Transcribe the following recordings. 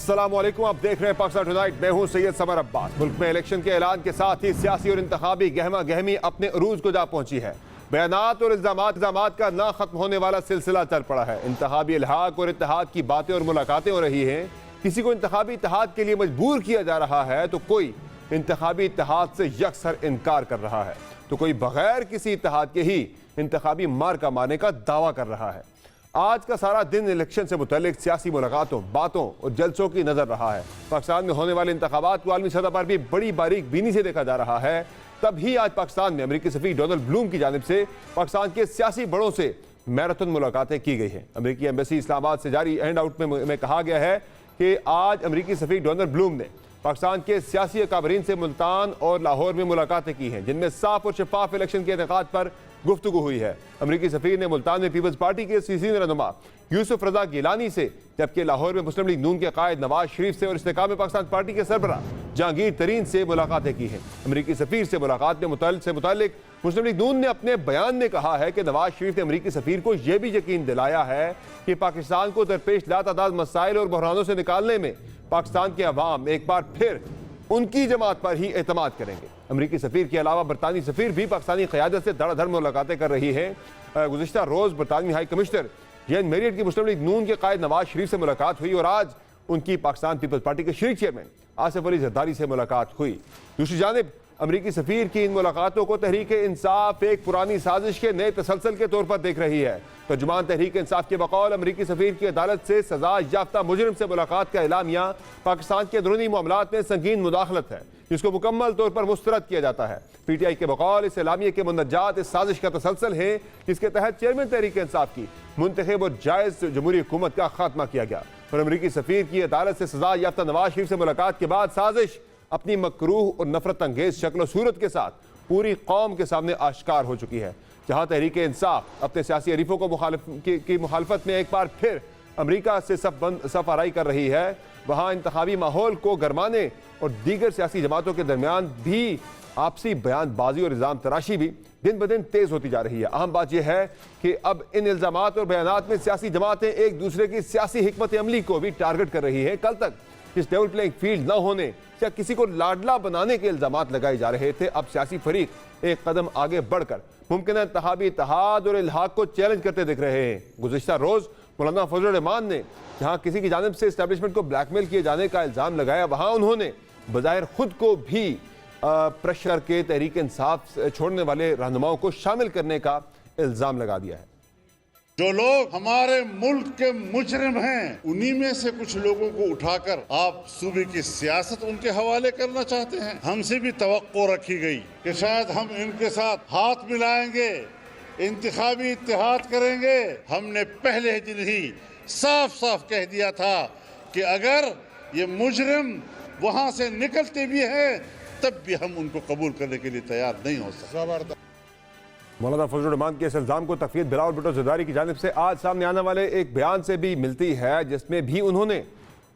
अस्सलामुअलैकुम, आप देख रहे हैं पाकिस्तान टुनाइट। मैं हूं सैयद समर अब्बास। मुल्क में इलेक्शन के ऐलान के साथ ही सियासी और इंतखाबी गहमा गहमी अपने अरूज को जा पहुंची है। बयानात और इल्जामात का ना खत्म होने वाला सिलसिला चल पड़ा है। इंतखाबी इल्हाक और इत्तेहाद की बातें और मुलाकातें हो रही हैं। किसी को इंतखाबी इत्तेहाद के लिए मजबूर किया जा रहा है तो कोई इंतखाबी इत्तेहाद से यकसर इनकार कर रहा है, तो कोई बगैर किसी इत्तेहाद के ही इंतखाबी मार्का मारने का दावा कर रहा है। आज का सारा दिन इलेक्शन से मुतल्लिक सियासी मुलाकातों, बातों और जलसों की नजर रहा है। पाकिस्तान में होने वाले इंतखाबात को आलमी सतह पर भी बड़ी बारीक बीनी से देखा जा रहा है। तभी आज पाकिस्तान में अमेरिकी सफीर डोनाल्ड ब्लूम की जानिब से पाकिस्तान के सियासी बड़ों से मैराथन मुलाकातें की गई हैं। अमेरिकी एम्बेसी इस्लामाबाद से जारी हैंड आउट में कहा गया है कि आज अमेरिकी सफीर डोनाल्ड ब्लूम ने पाकिस्तान के सियासी अकाबरीन से मुल्तान और लाहौर में मुलाकातें की हैं, जिनमें साफ और शफाफ इलेक्शन के इनेकाद पर गुफ्तगू हुई है। अमेरिकी सफीर ने मुल्तान में पीपल्स पार्टी के सीनियर रहनुमा यूसुफ रजा गिलानी से, जबकि लाहौर में मुस्लिम लीग नून के कायद नवाज शरीफ से और इस्तेकाम में पाकिस्तान पार्टी के सरबराह जहांगीर तरीन से मुलाकातें की हैं। अमेरिकी सफीर से मुलाकात से मुताल्लिक मुस्लिम लीग नून ने अपने बयान में कहा है कि नवाज शरीफ ने अमेरिकी सफीर को यह भी यकीन दिलाया है कि पाकिस्तान को दरपेश लातादाद मसाइल और बहरानों से निकालने में पाकिस्तान के अवाम एक बार फिर उनकी जमात पर ही एतमाद करेंगे। अमेरिकी सफीर के अलावा बरतानी सफीर भी पाकिस्तानी क़यादत से धड़ाधड़ मुलाकातें कर रही है। गुज़िश्ता रोज़ बरतानवी हाई कमिश्नर जेन मेरियट की मुस्लिम लीग नून के कायद नवाज शरीफ से मुलाकात हुई और आज उनकी पाकिस्तान पीपल्स पार्टी के शरीक चेयरमैन आसिफ अली जरदारी से मुलाकात हुई। दूसरी जानिब अमेरिकी सफीर की इन मुलाकातों को तहरीक इंसाफ एक पुरानी साजिश के नए तसलसल के तौर पर देख रही है। तर्जुमान तहरीक इंसाफ के बकौल अमेरिकी सफीर की अदालत से सजा याफ्ता मुजरिम से मुलाकात का एलामिया पाकिस्तान के अंदरूनी मामलात में संगीन मुदाखलत है, जिसको मुकम्मल तौर पर मुस्तरद किया जाता है। PTI के बकौल इस एलामिया के मुंदजात इस साजिश का तसलसल है जिसके तहत चेयरमैन तहरीक इंसाफ की मुंतखब और जायज़ जमहूरी हुकूमत का खात्मा किया गया। और अमेरिकी सफीर की अदालत से सजा याफ्ता नवाज शरीफ से मुलाकात के बाद साजिश अपनी मकरूह और नफरत अंगेज शक्ल सूरत के साथ पूरी कौम के सामने आश्कार हो चुकी है। जहां तहरीक इंसाफ अपने सियासी हरीफों को की मुखालफत में एक बार फिर अमेरिका से सफ आराई कर रही है, वहां इंतखाबी माहौल को गरमाने और दीगर सियासी जमातों के दरमियान भी आपसी बयानबाजी और इल्ज़ाम तराशी भी दिन ब दिन तेज होती जा रही है। अहम बात यह है कि अब इन इल्ज़ामात और बयानात में सियासी जमातें एक दूसरे की सियासी हिकमत अमली को भी टारगेट कर रही है। कल तक इस लेवल प्लेइंग फील्ड न होने या किसी को लाडला बनाने के इल्जामात लगाए जा रहे थे, अब सियासी फरीक एक कदम आगे बढ़कर मुमकिन इंतखाबी इत्तेहाद और इल्हाक को चैलेंज करते दिख रहे हैं। गुज़िश्ता रोज मौलाना फजल रहमान ने जहां किसी की जानिब से एस्टेब्लिशमेंट को ब्लैकमेल किए जाने का इल्जाम लगाया, वहां उन्होंने बज़ाहिर खुद को भी प्रेशर के तहरीक इंसाफ छोड़ने वाले रहनुमाओं को शामिल करने का इल्जाम लगा दिया है। जो लोग हमारे मुल्क के मुजरिम हैं, उन्हीं में से कुछ लोगों को उठाकर आप सूबे की सियासत उनके हवाले करना चाहते हैं। हमसे भी तवक्को रखी गई कि शायद हम इनके साथ हाथ मिलाएंगे, इंतखाबी इत्तेहाद करेंगे। हमने पहले दिन ही साफ साफ कह दिया था कि अगर ये मुजरिम वहां से निकलते भी हैं तब भी हम उनको कबूल करने के लिए तैयार नहीं हो सकते। मौलाना फजल रहमान के इस इल्ज़ाम को तकवीत बिलावल भुट्टो ज़रदारी की जानिब से आज सामने आने वाले एक बयान से भी मिलती है, जिसमें भी उन्होंने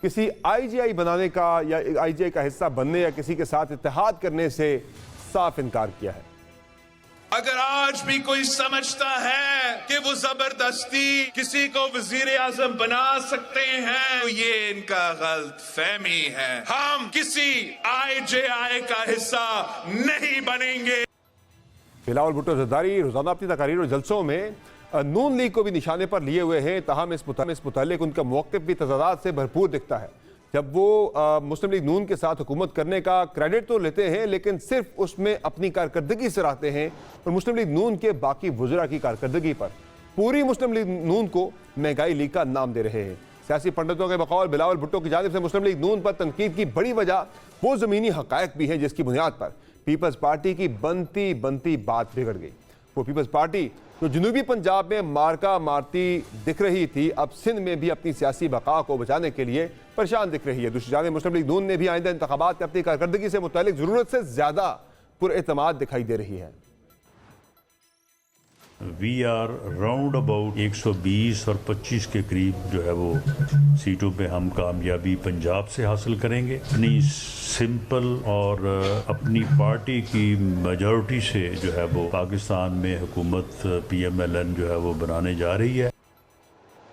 किसी IGI बनाने का या IGI का हिस्सा बनने या किसी के साथ इत्तेहाद करने से साफ इनकार किया है। अगर आज भी कोई समझता है कि वो जबरदस्ती किसी को वजीर आजम बना सकते हैं तो ये इनका गलत फहमी है। हम किसी IGI का हिस्सा नहीं बनेंगे। बिलावल भुट्टो ज़रदारी रोजाना अपनी तकारीर और जलसों में नून लीग को भी निशाने पर लिए हुए हैं, तहम इस मुतालिक उनका मौक़िफ़ भी तज़ादात से भरपूर दिखता है। जब वो मुस्लिम लीग नून के साथ हुकूमत करने का क्रेडिट तो लेते हैं, लेकिन सिर्फ उसमें अपनी कारकर्दगी सराहते हैं और मुस्लिम लीग नून के बाकी वज़रा की कारकर्दगी पर पूरी मुस्लिम लीग नून को महंगाई लीग का नाम दे रहे हैं। सियासी पंडितों के बकौल बिलावल भुट्टो की जानिब से मुस्लिम लीग नून पर तनकीद की बड़ी वजह वो ज़मीनी हक़ाइक़ भी है जिसकी बुनियाद पर पीपल्स पार्टी की बनती बनती बात बिगड़ गई। वो पीपल्स पार्टी जो जनूबी पंजाब में मारका मारती दिख रही थी, अब सिंध में भी अपनी सियासी बका को बचाने के लिए परेशान दिख रही है। दूसरी जानिब मुस्लिम लीग नून ने भी आइंदा इंतखाबात में अपनी कारकर्दगी से मुतालिक ज़रूरत से ज़्यादा पुरएतमाद दिखाई दे रही है। वी आर राउंड अबाउट 120 और 25 के करीब जो है वो सीटों पे हम कामयाबी पंजाब से हासिल करेंगे। अपनी सिंपल और अपनी पार्टी की मेजॉरिटी से जो है वो पाकिस्तान में हुकूमत PMLN जो है वो बनाने जा रही है।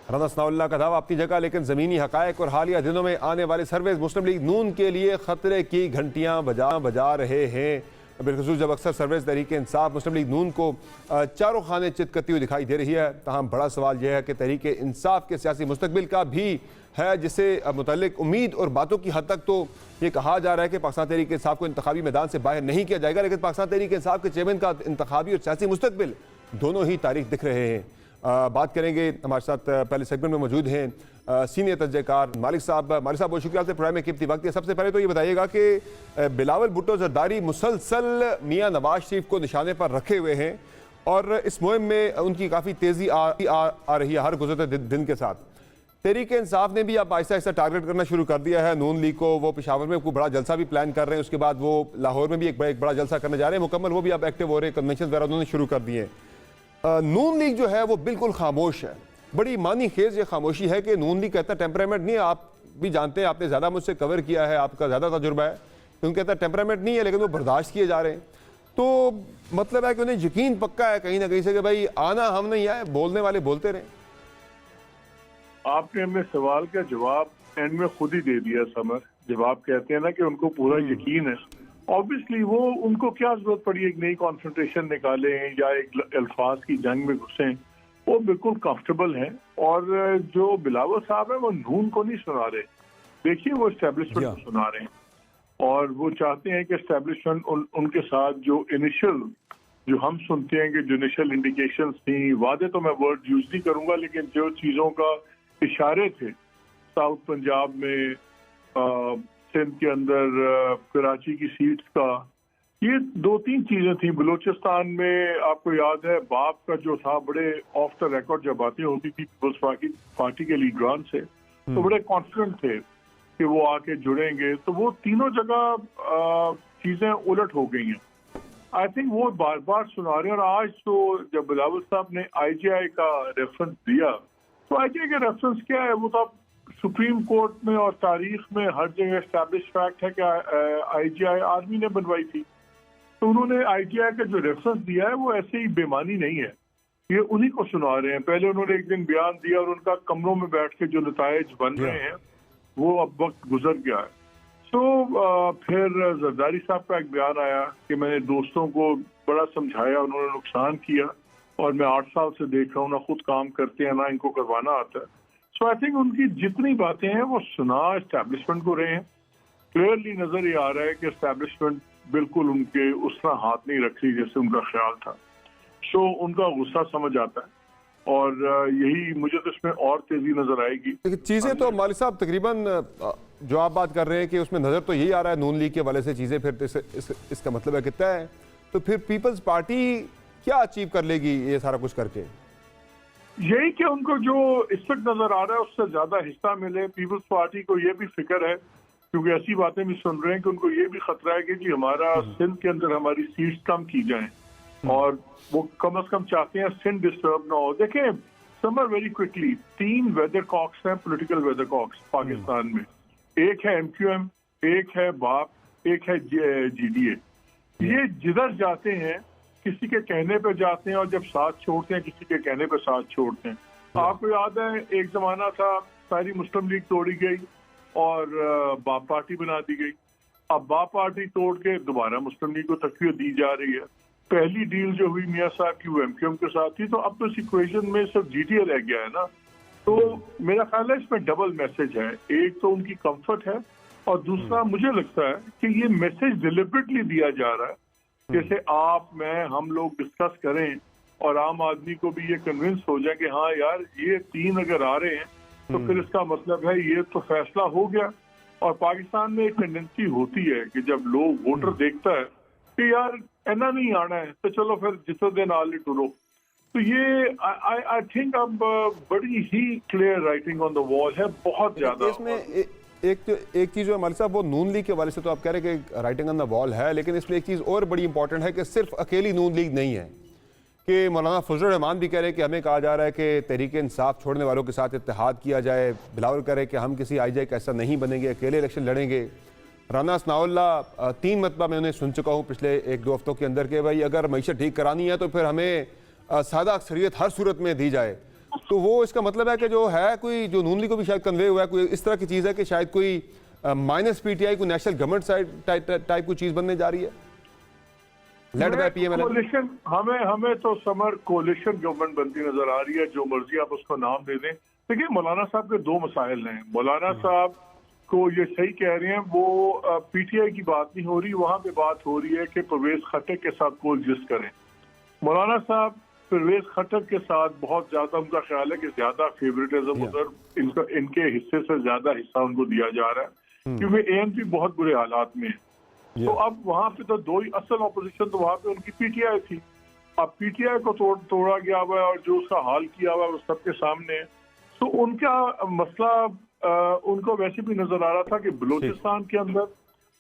राना सनाउल्लाह का दावा अपनी जगह, लेकिन ज़मीनी हक़ाइक़ और हालिया दिनों में आने वाले सर्वेज मुस्लिम लीग नून के लिए ख़तरे की घंटियाँ बजा रहे हैं। बिलखुसूस जब अक्सर सर्वेज तहरीक इंसाफ मुस्लिम लीग नून को चारों खाने चित करती हुई दिखाई दे रही है, तमाम बड़ा सवाल यह है कि तहरीक इंसाफ के सियासी मुस्तकबिल का भी है, जिससे मुतल्लिक उम्मीद और बातों की हद तक तो ये कहा जा रहा है कि पाकिस्तान तहरीक इंसाफ को इंतखाबी मैदान से बाहर नहीं किया जाएगा, लेकिन पाकिस्तान तहरीक इंसाफ के चेयरमैन का इंतखाबी और सियासी मुस्तकबिल दोनों ही तारीख दिख रहे हैं। बात करेंगे, हमारे साथ पहले सेगमेंट में मौजूद हैं सीनियर तजज़ेकार मालिक साहब। मालिक साहब, बहुत शुक्रिया आपसे प्रोग्राम में कीमती वक्त दिया। सबसे पहले तो ये बताइएगा कि बिलावल भुट्टो जरदारी मुसलसल मियां नवाज शरीफ को निशाने पर रखे हुए हैं और इस मुहिम में उनकी काफ़ी तेज़ी आ रही है हर गुज़रते दिन के साथ। तहरीक इंसाफ ने भी अब आहिस्ता आहिस्ता टारगेट करना शुरू कर दिया है नून लीग को। वो पेशावर में कोई बड़ा जलसा भी प्लान कर रहे हैं, उसके बाद वो लाहौर में भी एक बड़ा जलसा करने जा रहे हैं मुकम्मल, वो भी अब एक्टिव हो रहे हैं, कन्वेंशन वगैरह उन्होंने शुरू कर दिए हैं। नून लीग जो है वो बिल्कुल खामोश है। बड़ी मानी खेज ये खामोशी है कि नून लीग कहता है टेम्परामेंट नहीं है। आप भी जानते हैं, आपने ज़्यादा मुझसे कवर किया है, आपका ज़्यादा तजुर्बा है। उन्होंने कहता है टेम्परामेंट नहीं है, लेकिन वो बर्दाश्त किए जा रहे हैं। तो मतलब है कि उन्हें यकीन पक्का है कहीं ना कहीं से कि भाई आना हम नहीं आए, बोलने वाले बोलते रहे। आपने हमें सवाल का जवाब एंड में खुद ही दे दिया समर। जब आप कहते हैं ना कि उनको पूरा यकीन है, ऑब्वियसली वो उनको क्या जरूरत पड़ी एक नई कॉन्फ्रंटेशन निकालें या एक अल्फाज की जंग में घुसें। वो बिल्कुल कंफर्टेबल हैं और जो बिलावल साहब है वो नून को नहीं सुना रहे, देखिए वो एस्टेब्लिशमेंट को सुना रहे हैं और वो चाहते हैं कि एस्टेब्लिशमेंट उनके साथ जो इनिशियल जो हम सुनते हैं कि जो इनिशियल इंडिकेशंस थी, वादे तो मैं वर्ड यूज नहीं करूंगा, लेकिन जो चीज़ों का इशारे थे साउथ पंजाब में, सिंध के अंदर कराची की सीट्स का, ये 2-3 चीजें थी। बलूचिस्तान में आपको याद है बाप का जो था, बड़े ऑफ द रिकॉर्ड जब बातें होती थी पीपल्स पार्टी के लीडरान से, तो बड़े कॉन्फिडेंट थे कि वो आके जुड़ेंगे। तो वो तीनों जगह चीजें उलट हो गई हैं। आई थिंक वो बार बार सुना रहे हैं। और आज तो जब बिलावल साहब ने IGI का रेफरेंस दिया, तो IGI का रेफरेंस क्या है? वो तो सुप्रीम कोर्ट में और तारीख में हर जगह एस्टैब्लिश फैक्ट है कि IGI आर्मी ने बनवाई थी। तो उन्होंने IGI का जो रेफरेंस दिया है वो ऐसे ही बेमानी नहीं है, ये उन्हीं को सुना रहे हैं। पहले उन्होंने एक दिन बयान दिया और उनका कमरों में बैठ के जो नताइज बन रहे हैं वो अब वक्त गुजर गया है। फिर जरदारी साहब का एक बयान आया कि मैंने दोस्तों को बड़ा समझाया, उन्होंने नुकसान किया और मैं 8 साल से देख रहा हूँ ना खुद काम करते हैं ना इनको करवाना आता है। सो आई थिंक उनकी जितनी बातें हैं वो सुना एस्टैब्लिशमेंट को रहे हैं। क्लियरली नजर ये आ रहा है कि एस्टैब्लिशमेंट बिल्कुल उनके उस तरह हाथ नहीं रख रही जैसे उनका ख्याल था। सो उनका गुस्सा समझ आता है और यही मुझे तो इसमें और तेजी नजर आएगी। चीजें तो मालिक साहब तकरीबन जो आप बात कर रहे हैं कि उसमें नजर तो यही आ रहा है नून लीग के वाले से चीजें, फिर इसका मतलब है कितना है, तो फिर पीपल्स पार्टी क्या अचीव कर लेगी ये सारा कुछ करके? यही कि उनको जो इस वक्त नजर आ रहा है उससे ज्यादा हिस्सा मिले। पीपल्स पार्टी को ये भी फिक्र है, क्योंकि ऐसी बातें भी सुन रहे हैं कि उनको ये भी खतरा है कि जी हमारा सिंध के अंदर हमारी सीट्स कम की जाएं और वो कम से कम चाहते हैं सिंध डिस्टर्ब ना हो। देखें summer very quickly 3 weather cocks हैं, पॉलिटिकल वेदर कॉक्स पाकिस्तान में। एक है MQM, एक है बाप, एक है GDA। ये जिधर जाते हैं किसी के कहने पे जाते हैं और जब साथ छोड़ते हैं किसी के कहने पे साथ छोड़ते हैं। आपको याद है एक जमाना था सारी मुस्लिम लीग तोड़ी गई और बाप पार्टी बना दी गई। अब बाप पार्टी तोड़ के दोबारा मुस्लिम लीग को तकवीत दी जा रही है। पहली डील जो हुई मियां साहब की वो MQM के साथ थी, तो अब तो इस इक्वेशन में सिर्फ GDA रह गया है ना। तो मेरा ख्याल है इसमें डबल मैसेज है। एक तो उनकी कंफर्ट है और दूसरा मुझे लगता है कि ये मैसेज डिलिबरेटली दिया जा रहा है, जैसे आप मैं हम लोग डिस्कस करें और आम आदमी को भी ये कन्विंस हो जाए कि हाँ यार ये 3 अगर आ रहे हैं तो फिर इसका मतलब है ये तो फैसला हो गया। और पाकिस्तान में एक टेंडेंसी होती है कि जब लोग वोटर देखता है कि यार ऐना नहीं आना है तो चलो फिर जिस दिन आले टुरो। तो ये आई थिंक अब बड़ी ही clear writing on the wall है, बहुत ज्यादा। इसमें एक चीज़ जो है मालिक साहब वो नून लीग के वाले से तो आप कह रहे हैं कि राइटिंग ऑन द वॉल है, लेकिन इसमें एक चीज़ और बड़ी इंपॉर्टेंट है कि सिर्फ अकेली नून लीग नहीं है, कि मौलाना फजलुर रहमान भी कह रहे हैं कि हमें कहा जा रहा है कि तहरीक इंसाफ छोड़ने वालों के साथ इत्तेहाद किया जाए। बिलावल कह रहे हैं कि हम किसी IGI का ऐसा नहीं बनेंगे, अकेले इलेक्शन लड़ेंगे। राना सनाउल्लाह 3 मरतबा मैं उन्हें सुन चुका हूँ पिछले 1-2 हफ्तों के अंदर के भाई अगर मईशत ठीक करानी है तो फिर हमें सादा अक्सरियत हर सूरत में दी जाए। तो वो इसका मतलब है कि जो है कोई जो नून लीग को भी शायद कन्वे हुआ है, कोई इस तरह की चीज़ है कि शायद कोई माइनस पीटीआई को नेशनल गवर्नमेंट साइड टाइप की चीज़ बनने जा रही है, लेड बाय पीएमएल। कोलिशन हमें तो समर कोलिशन गवर्नमेंट बनती नजर आ रही है, जो मर्जी आप उसको नाम दे दें। देखिए मौलाना साहब के दो मसाइल हैं। मौलाना साहब को ये सही कह रहे हैं, वो पीटीआई की बात नहीं हो रही, वहां पे बात हो रही है कि परवेज खट्टक के साथ कोएग्जिस्ट करें। मौलाना साहब परवेज खट्टक के साथ बहुत ज्यादा, उनका ख्याल है कि ज्यादा फेवरेटिज्म उधर इनके हिस्से से ज्यादा हिस्सा उनको दिया जा रहा है, क्योंकि एएनपी बहुत बुरे हालात में है। तो अब वहां पे तो दो ही असल ऑपोजिशन, तो वहां पे उनकी पीटीआई थी। अब पीटीआई को तोड़ा गया हुआ है और जो उसका हाल किया हुआ है वो सबके सामने है। तो उनका मसला उनको वैसे भी नजर आ रहा था कि बलूचिस्तान के अंदर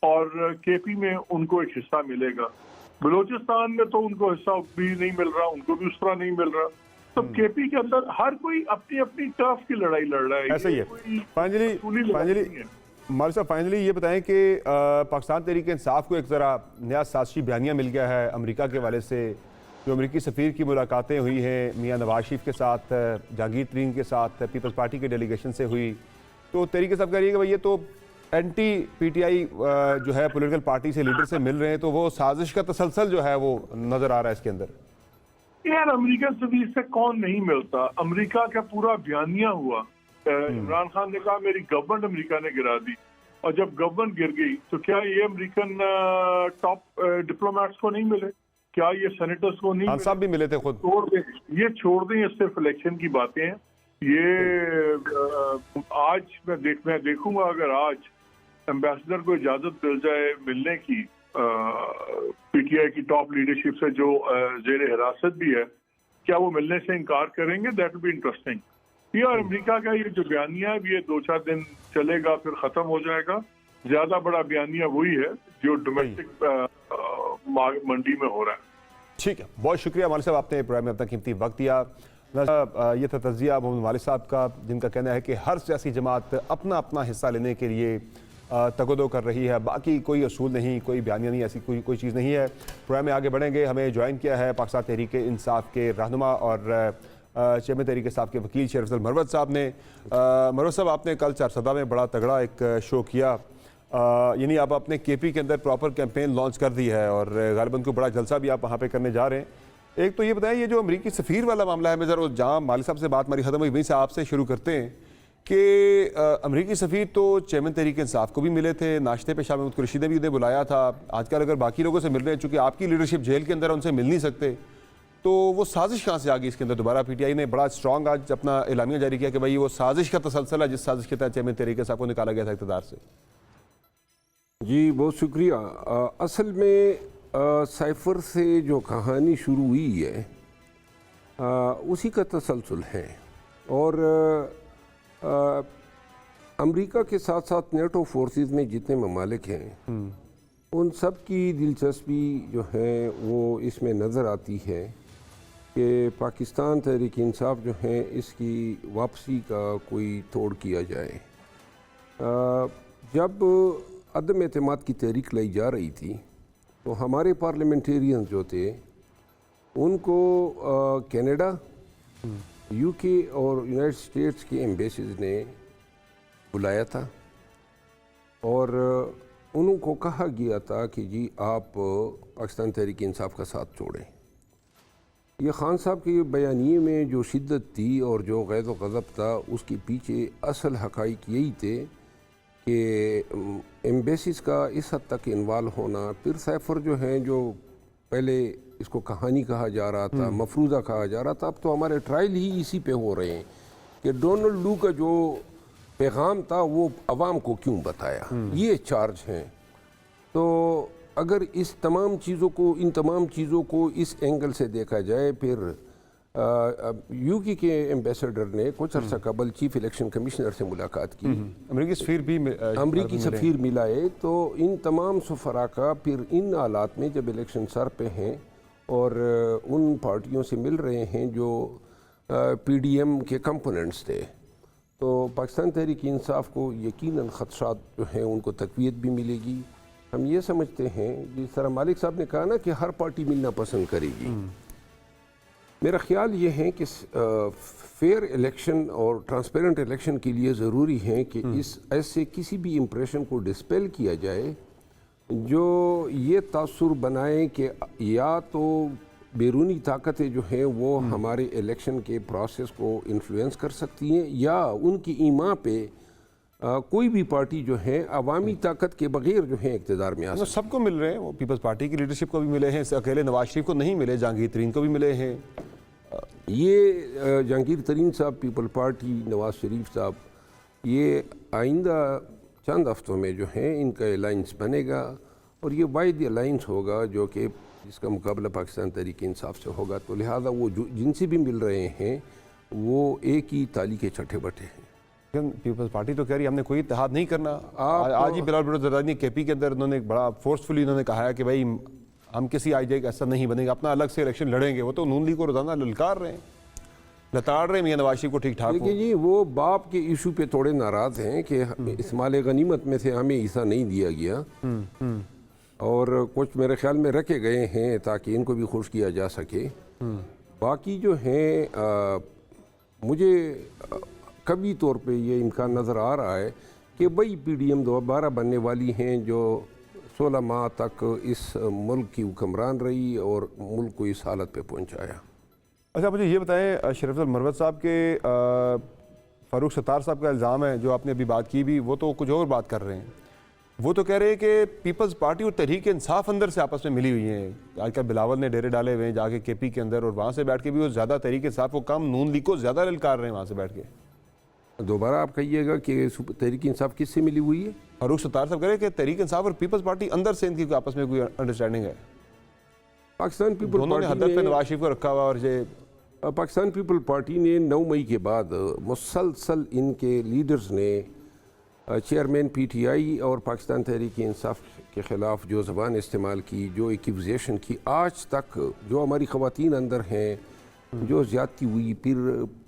और केपी में उनको एक हिस्सा मिलेगा। बलूचिस्तान में तो उनको हिस्सा भी नहीं मिल रहा, उनको भी उस तरह नहीं मिल रहा। तो केपी के अंदर हर कोई अपनी अपनी टर्फ की लड़ाई लड़ रहा है। ऐसा ही है। मौलवी साहब फाइनली ये बताएं कि पाकिस्तान तहरीक इंसाफ को एक ज़रा नया साजिशी बयानिया मिल गया है अमेरिका के हवाले से। जो अमेरिकी सफ़ीर की मुलाकातें हुई हैं मियां नवाज शरीफ के साथ, जहांगीर तरीन के साथ, पीपल्स पार्टी के डेलीगेशन से हुई, तो तरीके साहब कह रही है कि भाई ये तो एंटी पीटीआई जो है पॉलिटिकल पार्टी से लीडर से मिल रहे हैं, तो वो साजिश का तसलसल जो है वो नज़र आ रहा है इसके अंदर। यार अमेरिकन सफ़ीर से कौन नहीं मिलता? अमेरिका का पूरा बयानिया हुआ। इमरान खान ने कहा मेरी गवर्नमेंट अमेरिका ने गिरा दी, और जब गवर्नमेंट गिर गई तो क्या ये अमेरिकन टॉप डिप्लोमेट्स को नहीं मिले? क्या ये सेनेटर्स को नहीं मिले? साहब भी मिले थे खुद। छोड़ दें, ये सिर्फ इलेक्शन की बातें हैं। ये आज मैं देखूंगा अगर आज एम्बेसडर को इजाजत मिल जाए मिलने की पीटीआई की टॉप लीडरशिप से, जो जेर हिरासत भी है, क्या वो मिलने से इनकार करेंगे? That will be interesting. ये और अमेरिका का ये जो बयानिया है ये 2-4 दिन चलेगा फिर खत्म हो जाएगा। ज्यादा बड़ा बयानिया वही है जो डोमेस्टिक मंडी में हो रहा है। ठीक है, बहुत शुक्रिया मौलवी साहब, आपने प्रोग्राम में अपना कीमती वक्त दिया। ये था तज़किया मोहम्मद वालिद साहब का, जिनका कहना है कि हर सियासी जमात अपना अपना हिस्सा लेने के लिए तगदो कर रही है, बाकी कोई असूल नहीं, कोई बयानिया नहीं, ऐसी कोई चीज़ नहीं है। प्रोग्राम में आगे बढ़ेंगे। हमें ज्वाइन किया है पाकिस्तान तहरीक इंसाफ के रहनुमा और चेयरमैन तहरीक इंसाफ के वकील शेर अफजल मरवत साहब ने। मरवत साहब, आपने कल चारसदा में बड़ा तगड़ा एक शो किया, यानी आप अपने केपी के अंदर प्रॉपर कैंपेन लॉन्च कर दी है और गालिबन को बड़ा जलसा भी आप वहाँ पे करने जा रहे हैं। एक तो ये बताएं, ये जो अमरीकी सफ़ीर वाला मामला है, मैं ज़रा जहाँ मालिक साहब से बात हमारी ख़त्म हुई वहीं से आपसे शुरू करते हैं कि अमरीकी सफ़ीर तो चेयरमैन तहरीक इंसाफ को भी मिले थे, नाश्ते पे शाह महमूद कुरैशी ने भी उन्हें बुलाया था। आजकल अगर बाकी लोगों से मिल रहे हैं, चूँकि आपकी लीडरशिप जेल के अंदर उनसे मिल नहीं सकते, तो वो साजिश कहाँ से आ गई इसके अंदर? दोबारा पीटीआई ने बड़ा स्ट्रॉन्ग आज अपना एलामिया जारी किया कि भाई वो साजिश का तसलसल है, जिस साजिश के तहत चेयरमैन तहरीक इंसाफ को निकाला गया था इक़्तिदार से। जी बहुत शुक्रिया। असल में साइफर से जो कहानी शुरू हुई है उसी का तसलसल है, और अमेरिका के साथ साथ नेटो फोर्सेस में जितने ममालिक हैं उन सब की दिलचस्पी जो है वो इसमें नज़र आती है कि पाकिस्तान तहरीक इंसाफ जो है इसकी वापसी का कोई तोड़ किया जाए। जब अदम एतमाद की तहरीक लाई जा रही थी तो हमारे पार्लियामेंटेरियन जो थे उनको कनाडा, यूके और यूनाइटेड स्टेट्स के एम्बेसीज ने बुलाया था और उनको कहा गया था कि जी आप पाकिस्तान तहरीक इंसाफ का साथ छोड़ें। ये ख़ान साहब के बयानिए में जो शिद्दत थी और जो गैज़ व ग़ज़ब था, उसके पीछे असल हक़ाइक़ यही थे कि एम्बेसीज का इस हद तक इन्वॉल्व होना। फिर साइफर जो हैं, जो पहले इसको कहानी कहा जा रहा था, मफरूज़ा कहा जा रहा था, अब तो हमारे ट्रायल ही इसी पे हो रहे हैं कि डोनाल्ड लू का जो पैगाम था वो अवाम को क्यों बताया, ये चार्ज हैं। तो अगर इस तमाम चीज़ों को, इन तमाम चीज़ों को इस एंगल से देखा जाए, फिर यूके के एम्बेसडर ने कुछ अर्सा कबल चीफ इलेक्शन कमिश्नर से मुलाकात की, अमरीकी सफ़ीर मिलाए। तो इन तमाम सफ़रा का फिर इन हालात में जब इलेक्शन सर पे हैं और उन पार्टियों से मिल रहे हैं जो पीडीएम के कंपोनेंट्स थे, तो पाकिस्तान तहरीक इंसाफ को यकीनन ख़दशात जो हैं उनको तक़वियत भी मिलेगी। हम ये समझते हैं, जिस तरह मालिक साहब ने कहा ना कि हर पार्टी मिलना पसंद करेगी, मेरा ख्याल ये है कि फेयर इलेक्शन और ट्रांसपेरेंट इलेक्शन के लिए ज़रूरी है कि इस ऐसे किसी भी इम्प्रेशन को डिस्पेल किया जाए जो ये तासुर बनाए कि या तो बैरूनी ताकतें जो हैं वो हमारे इलेक्शन के प्रोसेस को इन्फ्लुएंस कर सकती हैं या उनकी ईमा पे कोई भी पार्टी जो है अवामी ताकत के बगैर जो है इक़्तिदार में आ सकती है। सबको मिल रहे हैं, वो पीपल्स पार्टी की लीडरशिप को भी मिले हैं, अकेले नवाज शरीफ को नहीं मिले, जहांगीर तरीन को भी मिले हैं। ये जहांगीर तरीन साहब, पीपल पार्टी, नवाज शरीफ साहब, ये आइंदा चंद हफ्तों में जो है इनका अलाइंस बनेगा और ये वाहिद अलाइंस होगा जो कि जिसका मुकाबला पाकिस्तान तहरीक इंसाफ से होगा। तो लिहाजा वो जो जिनसे भी मिल रहे हैं वो एक ही ताली के छठे बटे हैं। लेकिन पीपल्स पार्टी तो कह रही है हमने कोई इत्तेहाद नहीं करना। आज ही बिलावल भुट्टो ज़रदारी केपी के अंदर उन्होंने बड़ा फोर्सफुली उन्होंने कहा है कि भाई हम किसी आईजे का ऐसा नहीं बनेगा, अपना अलग से इलेक्शन लड़ेंगे। वो तो नून लीग को रोजाना ललकार रहे हैं, लताड़ रहे हैं मियां नवाज शरीफ को ठीक ठाक। देखिए जी, वो बाप के इशू पे थोड़े नाराज़ हैं कि इस्माल गनीमत में से हमें हिस्सा नहीं दिया गया और कुछ मेरे ख्याल में रखे गए हैं ताकि इनको भी खुश किया जा सके। बाकी जो हैं मुझे कभी तौर पे ये इम्कान नज़र आ रहा है कि वही PDM दोबारा बनने वाली हैं जो 16 माह तक इस मुल्क की हुक्मरान रही और मुल्क को इस हालत पे पहुंचाया। अच्छा, मुझे ये बताएं, शरीफ अफजल मरवत साहब के फ़ारूक सत्तार साहब का इल्ज़ाम है जो आपने अभी बात की भी, वो तो कुछ और बात कर रहे हैं। वो तो कह रहे हैं कि पीपल्स पार्टी और तहरीक इंसाफ अंदर से आपस में मिली हुई हैं। आजकल बिलावल ने डेरे डाले हुए हैं जाके KP के अंदर और वहाँ से बैठ के भी वो ज़्यादा तहरीक इंसाफ को कम, नून लीग को ज़्यादा ललकार रहे हैं वहाँ से बैठ के। दोबारा आप कहिएगा कि तहरीक इंसाफ किससे मिली हुई है? फ़ारूक सत्तार साहब कह रहे हैं कि तहरीक इंसाफ और पीपल्स पार्टी अंदर से इनकी आपस में कोई अंडरस्टैंडिंग है। पाकिस्तान पीपल दोनों ने हदत पे नवाज शरीफ को रखा हुआ और ये पाकिस्तान पीपल पार्टी ने 9 मई के बाद मुसलसल इनके लीडर्स ने चेयरमैन PTI और पाकिस्तान तहरीक इंसाफ के ख़िलाफ़ जो ज़बान इस्तेमाल की, जो एक्यूजेशन की, आज तक जो हमारी ख़वातीन अंदर हैं, जो ज़्यादती हुई, फिर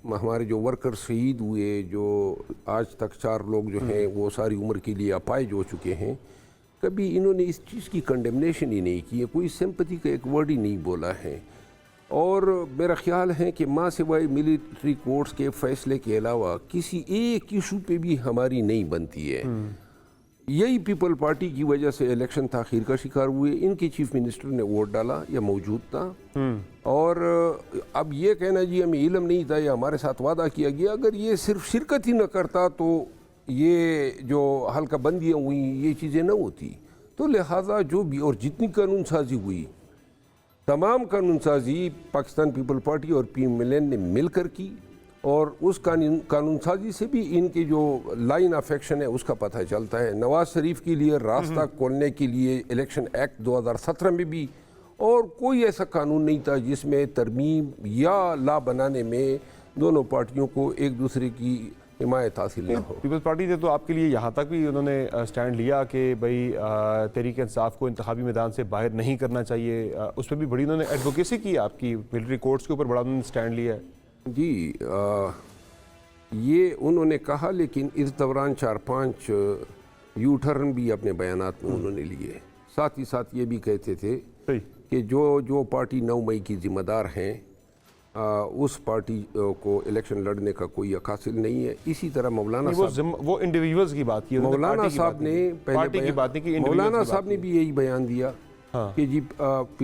हमारे जो वर्कर शहीद हुए, जो आज तक 4 लोग जो हैं वो सारी उम्र के लिए अपाहिज हो चुके हैं, कभी इन्होंने इस चीज़ की कंडेमनेशन ही नहीं की है, कोई सिंपैथी का एक वर्ड ही नहीं बोला है। और मेरा ख्याल है कि माँ सिवाय मिलिट्री कोर्ट्स के फैसले के अलावा किसी एक इशू पे भी हमारी नहीं बनती है। यही पीपल पार्टी की वजह से इलेक्शन ताख़ीर का शिकार हुए। इनके चीफ मिनिस्टर ने वोट डाला या मौजूद था और अब ये कहना जी हमें इल्म नहीं था या हमारे साथ वादा किया गया, अगर ये सिर्फ शिरकत ही न करता तो ये जो हल्का बंदियाँ हुई ये चीज़ें न होती। तो लिहाजा जो भी और जितनी कानून साजी हुई, तमाम कानून साजी पाकिस्तान पीपल पार्टी और PMLN ने मिलकर की और उस कानून साजी से भी इनके जो लाइन ऑफ एक्शन है उसका पता चलता है। नवाज शरीफ के लिए रास्ता खोलने के लिए इलेक्शन एक्ट 2017 में भी और कोई ऐसा कानून नहीं था जिसमें तरमीम या ला बनाने में दोनों पार्टियों को एक दूसरे की हिमायत हासिल न हो। पीपल्स पार्टी ने तो आपके लिए यहाँ तक भी उन्होंने स्टैंड लिया कि भाई तहरीक इंसाफ को इंतखाबी मैदान से बाहर नहीं करना चाहिए। उस पर भी बड़ी उन्होंने एडवोकेसी की, आपकी मिलिट्री कोर्ट्स के ऊपर बड़ा उन्होंने स्टैंड लिया है। जी, ये उन्होंने कहा, लेकिन इस दौरान 4-5 यू टर्न भी अपने बयानात में उन्होंने लिए। साथ ही साथ ये भी कहते थे कि जो पार्टी 9 मई की जिम्मेदार हैं उस पार्टी को इलेक्शन लड़ने का कोई हक हासिल नहीं है। इसी तरह मौलाना साहब, वो इंडिविजुअल्स की बात की, मौलाना साहब ने पार्टी की बात नहीं की, मौलाना साहब ने भी यही बयान दिया कि जी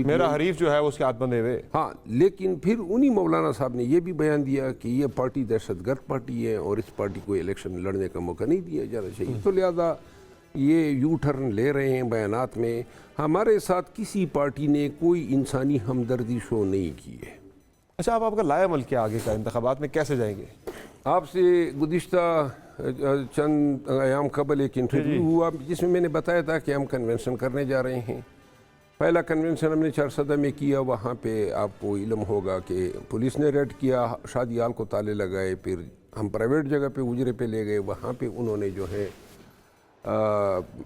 मेरा हरीफ जो है उसके हाथ बंधे हुए। हाँ, लेकिन फिर उन्हीं मौलाना साहब ने ये भी बयान दिया कि ये पार्टी दहशतगर्द पार्टी है और इस पार्टी को इलेक्शन लड़ने का मौका नहीं दिया जाना चाहिए। तो लिहाजा ये यू टर्न ले रहे हैं बयानात में। हमारे साथ किसी पार्टी ने कोई इंसानी हमदर्दी शो नहीं की है। अच्छा, अब आपका लायामल क्या आगे का, इंतखाबात में कैसे जाएंगे? आपसे गुज़िश्ता चंद अयाम कबल एक इंटरव्यू हुआ जिसमें मैंने बताया था कि हम कन्वेंशन करने जा रहे हैं। पहला कन्वेंशन हमने 4 में किया, वहाँ पे आपको इल्म होगा कि पुलिस ने रेड किया, शादी हाल को ताले लगाए, फिर हम प्राइवेट जगह पे उजरे पे ले गए, वहाँ पे उन्होंने जो है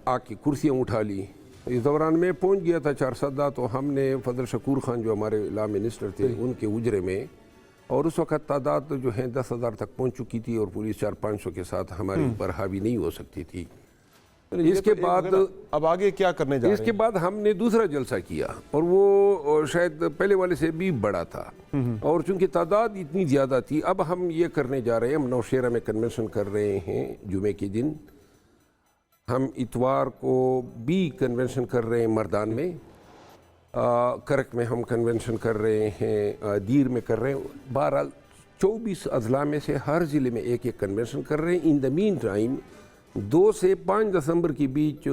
आके कुर्सियाँ उठा ली। इस दौरान मैं पहुंच गया था 4 तो हमने फजल शकूर खान जो हमारे लॉ मिनिस्टर थे उनके उजरे में, और उस वक़्त तादाद जो है 10,000 तक पहुंच चुकी थी और पुलिस 400-500 के साथ हमारे ऊपर हावी नहीं हो सकती थी। इसके बाद अब आगे क्या करने जा रहे इसके बाद हमने दूसरा जलसा किया और वो शायद पहले वाले से भी बड़ा था और चूंकि तादाद इतनी ज़्यादा थी, अब हम ये करने जा रहे हैं, हम नौशेरा में कन्वेंशन कर रहे हैं जुमे के दिन, हम इतवार को भी कन्वेंशन कर रहे हैं मर्दान में, करक में हम कन्वेंशन कर रहे हैं, दीर में कर रहे हैं। बहरहाल 24 अजला में से हर ज़िले में एक एक कन्वेंशन कर रहे हैं। इन द मीन टाइम 2 से 5 दिसंबर के बीच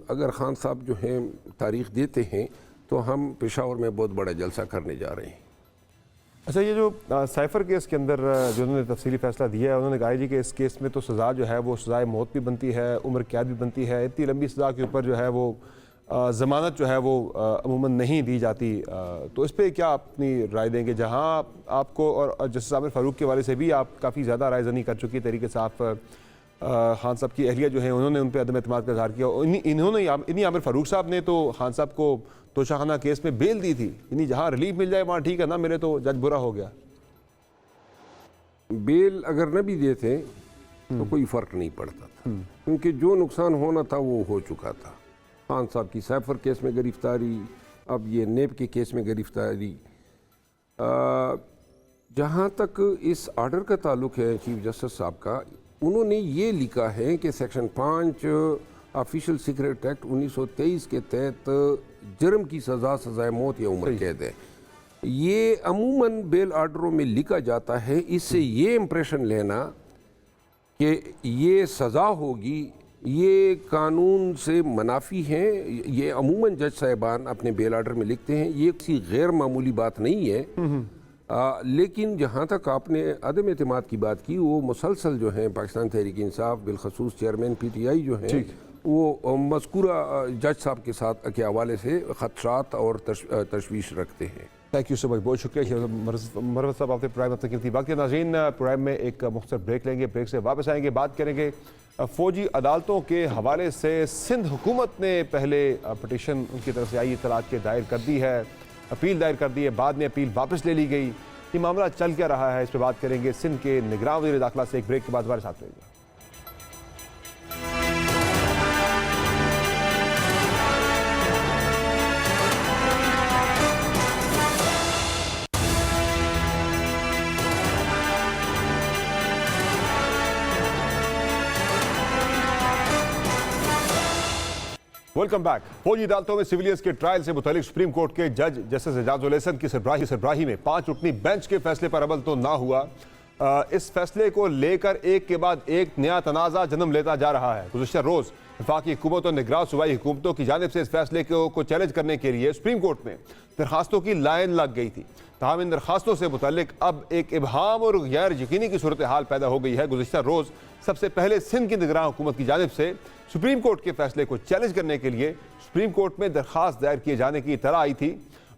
अगर खान साहब जो हैं तारीख देते हैं तो हम पेशावर में बहुत बड़ा जलसा करने जा रहे हैं। अच्छा, ये जो साइफर केस के अंदर जो उन्होंने तफसीली फैसला दिया है, उन्होंने कहा जी कि इस केस में तो सज़ा जो है वो सज़ाए मौत भी बनती है, उम्र कैद भी बनती है। इतनी लंबी सज़ा के ऊपर जो है वो ज़मानत जो है वो अमूमन नहीं दी जाती। तो इस पर क्या अपनी राय देंगे? जहाँ आपको और जस्टिस आमिर फ़ारूक के वाले से भी आप काफ़ी ज़्यादा रायज़नी कर चुकी तरीके से, आप खान साहब की अहलिया जो है उन्होंने उन पर अदम एतमाद का इज़हार किया। इन्हीं आमिर फ़ारूक साहब ने तो खान साहब को तोशाखाना केस में बेल दी थी, यानी जहाँ रिलीफ मिल जाए वहाँ ठीक है ना, मेरे तो जज बुरा हो गया। बेल अगर न भी देते तो कोई फ़र्क नहीं पड़ता था, क्योंकि जो नुकसान होना था वो हो चुका था। खान साहब की साइफर केस में गिरफ्तारी, अब ये नेब के केस में गिरफ्तारी। जहाँ तक इस आर्डर का ताल्लुक है चीफ जस्टिस साहब का, उन्होंने ये लिखा है कि सेक्शन 5 ऑफिशियल सीक्रेट एक्ट 1923 के तहत जुर्म की सज़ा सज़ाए मौत या उम्र कैद है। ये अमूमन बेल आर्डरों में लिखा जाता है, इससे ये इम्प्रेशन लेना कि ये सज़ा होगी, ये कानून से मुनाफी है। ये अमूमन जज साहिबान अपने बेल आर्डर में लिखते हैं, ये किसी गैर मामूली बात नहीं है। लेकिन जहाँ तक आपने अदम एतमाद की बात की, वो मुसलसल जो है पाकिस्तान तहरीक इंसाफ बिलखसूस चेयरमैन PTI जो है वो मज़कूरा जज साहब के साथ के हवाले से ख़दशात और तशवीश रखते हैं। थैंक यू सो मच, बहुत शुक्रिया मरवत साहब, आपने प्रोग्राम अपने कीमती वक्त। नाज़रीन, प्रोग्राम में एक मुख्तर ब्रेक लेंगे, ब्रेक से वापस आएंगे, बात करेंगे फ़ौजी अदालतों के हवाले से। सिंध हुकूमत ने पहले पटिशन उनकी तरफ से आई इतलात के दायर कर दी है, अपील दायर कर दी है, बाद में अपील वापस ले ली गई। ये मामला चल क्या रहा है, इस पर बात करेंगे सिंध के निगरान वज़ीर दाखिला से। एक ब्रेक के बाद हमारे साथ रहेंगे। Welcome back. फौजी अदालतों में सिविलियंस के ट्रायल से मुतालिक सुप्रीम कोर्ट के जज जस्टिस एजाजुल हसन की सरबराही में 5 रुकनी बेंच के फैसले पर अमल तो ना हुआ। इस फैसले को लेकर एक के बाद एक नया तनाज़ा जन्म लेता जा रहा है। गुज़िश्ता रोज़ वफाकी हुकूमत और निगरान सूबाई हुकूमतों की जानिब से इस फैसले को चैलेंज करने के लिए सुप्रीम कोर्ट में दरखास्तों की लाइन लग गई थी। ताहम इन दरखास्तों से मुतालिक अब एक इबहाम और गैर यकीनी की सूरत हाल पैदा हो गई है। गुज़िश्ता रोज़ सबसे पहले सिंध की निगरान हुकूमत की जानिब से सुप्रीम कोर्ट के फैसले को चैलेंज करने के लिए सुप्रीम कोर्ट में दरखास्त दायर किए जाने की इत्तला आई थी,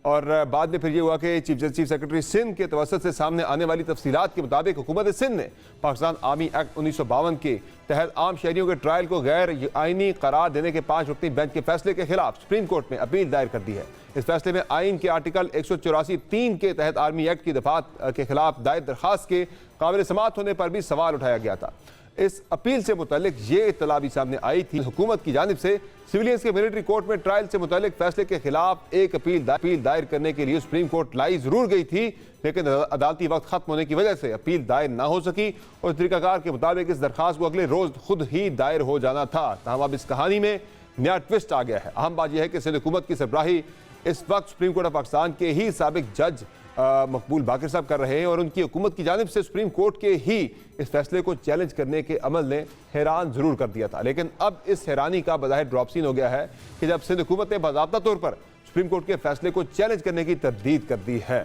और बाद में फिर ये हुआ कि चीफ सेक्रेटरी सिंध के तवसत से सामने आने वाली तफसीलात के मुताबिक हुकूमत सिंध ने पाकिस्तान आर्मी एक्ट 1952 के तहत आम शहरियों के ट्रायल को गैर आइनी करार देने के 5 रुकनी बेंच के फैसले के खिलाफ सुप्रीम कोर्ट में अपील दायर कर दी है। इस फैसले में आइन के आर्टिकल 184(3) के तहत आर्मी एक्ट की दफात के खिलाफ दायर दरखास्त के काबिल समाअत होने पर भी सवाल उठाया गया था। इस अपील से मुतालिक ये इत्तला भी सामने आई थी, हुकूमत की जानिब से सिविलियंस के मिलिट्री कोर्ट में ट्रायल से मुतालिक फैसले के खिलाफ एक अपील दायर करने के लिए सुप्रीम कोर्ट लाई जरूर गई थी, लेकिन अदालती वक्त खत्म होने की वजह से अपील दायर ना हो सकी और तरीकाकार के मुताबिक इस दरखास्त को अगले रोज खुद ही दायर हो जाना था। तमाम अब इस कहानी में नया ट्विस्ट आ गया है। अहम बात यह है कि सिंध हुकूमत की सरबराही इस वक्त सुप्रीम कोर्ट ऑफ पाकिस्तान के ही साबिक जज मकबूल बाकर साहब कर रहे हैं, और उनकी हुकूमत की जानिब से सुप्रीम कोर्ट के ही इस फैसले को चैलेंज करने के अमल ने हैरान जरूर कर दिया था। लेकिन अब इस हैरानी का बज़ाहिर ड्रॉप सीन हो गया है कि जब सिंध हुकूमत ने बाज़ाब्ता तौर पर सुप्रीम कोर्ट के फैसले को चैलेंज करने की तरदीद कर दी है।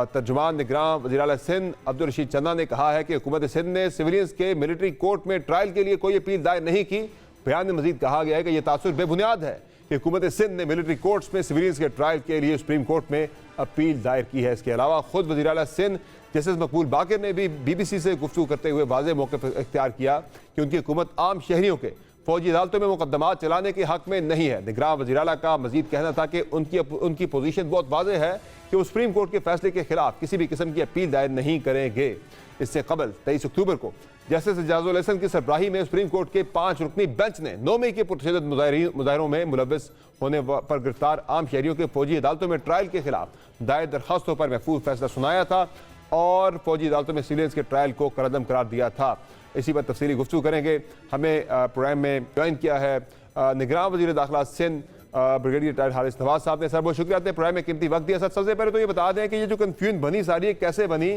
तर्जुमान निगरान वज़ीर आला सिंध अब्दुल रशीद चन्ना ने कहा है कि हुकूमत सिंध ने सिविलियंस के मिलिट्री कोर्ट में ट्रायल के लिए कोई अपील दायर नहीं की। बयान में मजीद कहा गया है कि यह तासुर बेबुनियाद है कि हुकूमत सिंध ने मिलिट्री कोर्ट्स में सिविलियंस के ट्रायल के लिए सुप्रीम कोर्ट में अपील दायर की है। इसके अलावा खुद वज़ीर आला सिंध जस्टिस मकबूल बाकर ने भी BBC से गुफ्तगू करते हुए वाज़ेह मौक़िफ़ इख्तियार किया कि उनकी हुकूमत आम शहरियों के फौजी अदालतों में मुकदमात चलाने के हक में नहीं है। निगरान वज़ीर आला का मजीद कहना था कि उनकी पोजीशन बहुत वाज़ेह है कि वो सुप्रीम कोर्ट के फैसले के खिलाफ किसी भी किस्म की अपील दायर नहीं करेंगे। इससे कबल 23 अक्टूबर को जस्टिस इजाजुल हसन की सरबराही में सुप्रीम कोर्ट के 5 रुकनी बेंच ने 9 मई के पुरशदत मुजाहरों में मुलव्वस होने पर गिरफ्तार आम शहरियों के फौजी अदालतों में ट्रायल के खिलाफ दायर दरखास्तों पर महफूज फैसला सुनाया था और फौजी अदालतों में सिविलियंस के ट्रायल को करदम करार दिया था। इसी पर तफसीली गुफ्तगू करेंगे। हमें प्रोग्राम में ज्वाइन किया है निगरान वज़ीर दाखिला सिंध ब्रिगेडियर रिटायर्ड हारिस नवाज साहब ने। सर बहुत शुक्रिया, आपने प्रोग्राम में कीमती वक्त दिया। सर सबसे पहले तो ये बता दें कि ये जो कन्फ्यूजन बनी सारी है कैसे बनी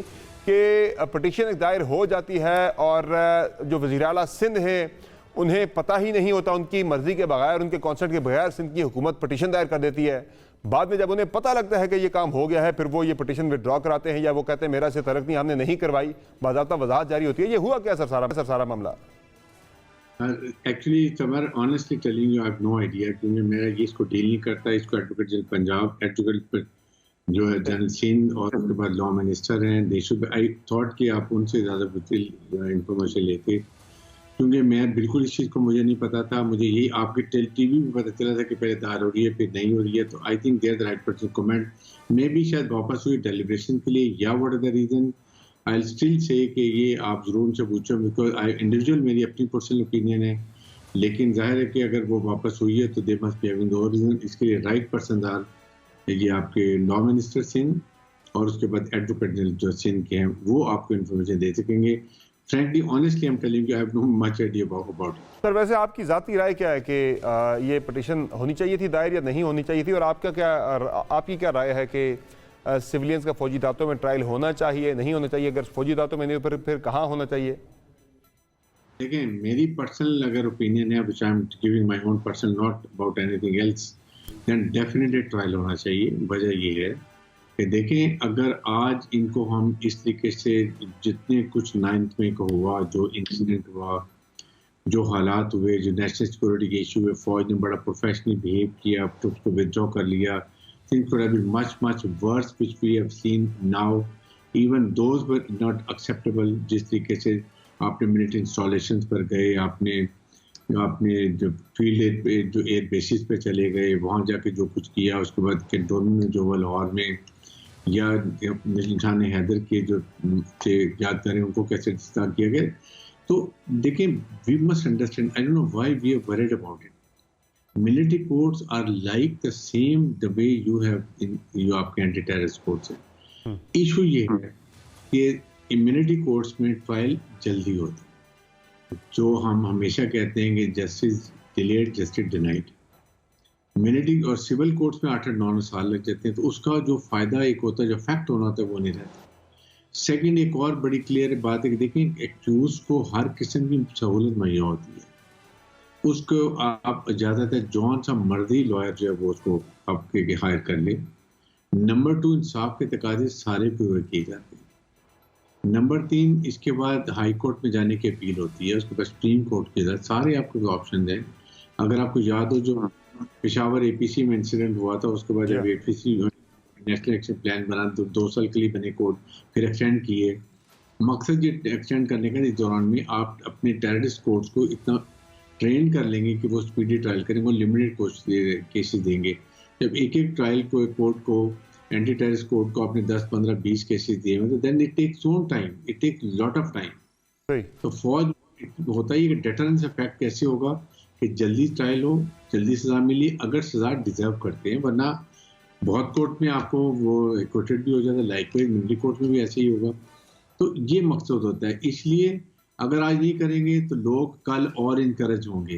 कि पटिशन दायर हो जाती है और जो वज़ीर आला सिंध है उन्हें पता ही नहीं होता, उनकी मर्जी के बगैर, उनके कॉन्सेंट के बगैर सिंध की हुकूमत पटिशन दायर कर देती है। बाद में जब उन्हें पता लगता है कि ये काम हो गया है फिर वो ये पटिशन विड्रॉ कराते हैं या वो कहते हैं मेरा से तरक नहीं, हमने नहीं करवाई, बाज़ाब्ता वजाहत जारी होती है। ये हुआ क्या सर सारा मामला? Actually summer honestly telling you I have no idea, क्योंकि मेरा ये इसको डील नहीं करता। इसको एडवोकेट जनरल पंजाब, एडवोकेट जो है जनरल सिंध और उसके बाद लॉ मिनिस्टर हैं देशों पे। आई थॉट कि आप उनसे ज़्यादा इंफॉर्मेशन लेते, क्योंकि मैं बिल्कुल इस चीज़ को मुझे नहीं पता था। मुझे यही आपके टीवी में पता चला था कि पहले दायर हो रही है फिर नहीं हो रही है। तो I think there the right person comment. मे भी शायद वापस हुई डेलिब्रेशन के लिए या what are the reason. I will still say कि ये आप ज़रूर उनसे पूछो, बिकॉज आई इंडिविजुअल मेरी अपनी पर्सनल ओपिनियन है, लेकिन जाहिर है कि अगर वो वापस हुई है तो they must be having the reason. इसके लिए राइट पर्सन आर ये आपके लॉ मिनिस्टर सिंध और उसके बाद एडवोकेट जनरल जो सिंध के हैं वो आपको इन्फॉर्मेशन दे सकेंगे। Frankly honestly I am telling you I have no much idea about it. Sir वैसे आपकी ज़ाती राय क्या है कि ये पटिशन होनी चाहिए थी दायर या नहीं होनी चाहिए थी, और आपकी क्या राय है कि सिविलियंस का फौजी अदालतों में ट्रायल होना चाहिए नहीं होना चाहिए? अगर फौजी अदालतों में नहीं फिर कहाँ होना चाहिए? देखिए मेरी पर्सनल अगर ओपिनियन है, which I am giving my own personal, not about anything else, then definitely trial होना चाहिए। वजह ये है कि देखें अगर आज इनको हम इस तरीके से जितने कुछ 9th मई को हुआ, जो इंसिडेंट हुआ, जो हालात हुए, जो नेशनल सिक्योरिटी के इशू हुए, फौज ने बड़ा प्रोफेशनली बिहेव किया, तो उसको विथड्रॉ कर लिया। Things could have been much worse, which we have seen now. Even those were not acceptable. जिस तरीके से आपने मिलिट्री इंस्टॉलेशंस पर गए, आपने जो फील्ड पे जो एयर बेसिस पे चले गए, वहाँ जाके जो कुछ किया, उसके बाद कैंटोनमेंट में जो लाहौर में या निशान हैदर के जो थे याद करें उनको कैसे डिस्टार्ट किया गया। तो देखें we must understand, I don't know why we are worried about it. Military courts are like the same the way you have in you आपके एंटी टेररिस्ट कोर्ट्स हैं। इशू ये है कि मिलिट्री कोर्ट्स में ट्रायल जल्दी होती है, जो हम हमेशा कहते हैं कि justice delayed justice denied. Military और सिविल कोर्ट्स में 8-9 साल लग जाते हैं, तो उसका जो फायदा एक होता है, जो फैक्ट होना होता है वो नहीं रहता। सेकंड एक और बड़ी क्लियर बात है कि देखिए एक्यूज को हर किस्म की सहूलत मुहैया होती है, उसको आप ज़्यादातर जौन सा मर्दी लॉयर जो है वो उसको आपके हायर कर ले। नंबर 2 इंसाफ के तकाजे सारे पूरे किए जाते हैं। नंबर 3 इसके बाद हाई कोर्ट में जाने की अपील होती है, उसके बाद सुप्रीम कोर्ट के साथ सारे आपके ऑप्शन हैं। अगर आपको याद हो जो पेशावर APC में इंसिडेंट हुआ था, उसके बाद जब APC नेशनल एक्शन प्लान बना 2 साल के लिए बने कोर्ट, फिर एक्सटेंड किए। मकसद ये एक्सटेंड करने का इस दौरान में आप अपने टेररिस्ट कोर्ट्स को इतना ट्रेन कर लेंगे कि वो स्पीडी ट्रायल करेंगे और लिमिटेड केसेस देंगे। जब एक ट्रायल को कोर्ट को एंटी टेररिस्ट कोर्ट को आपने 10, 15, 20 केसेस दिए हैं, तो then it takes own time, it takes lot of time. तो फौज होता ही कि डेटरेंस इफेक्ट कैसे होगा कि जल्दी ट्रायल हो, जल्दी सजा मिली अगर सजा डिजर्व करते हैं, वरना बहुत कोर्ट में आपको वो एक्विटेड भी हो जाता है। लाइकवाइज मिलिट्री कोर्ट में भी ऐसे ही होगा। तो ये मकसद होता है, इसलिए अगर आज नहीं करेंगे तो लोग कल और इनकरेज होंगे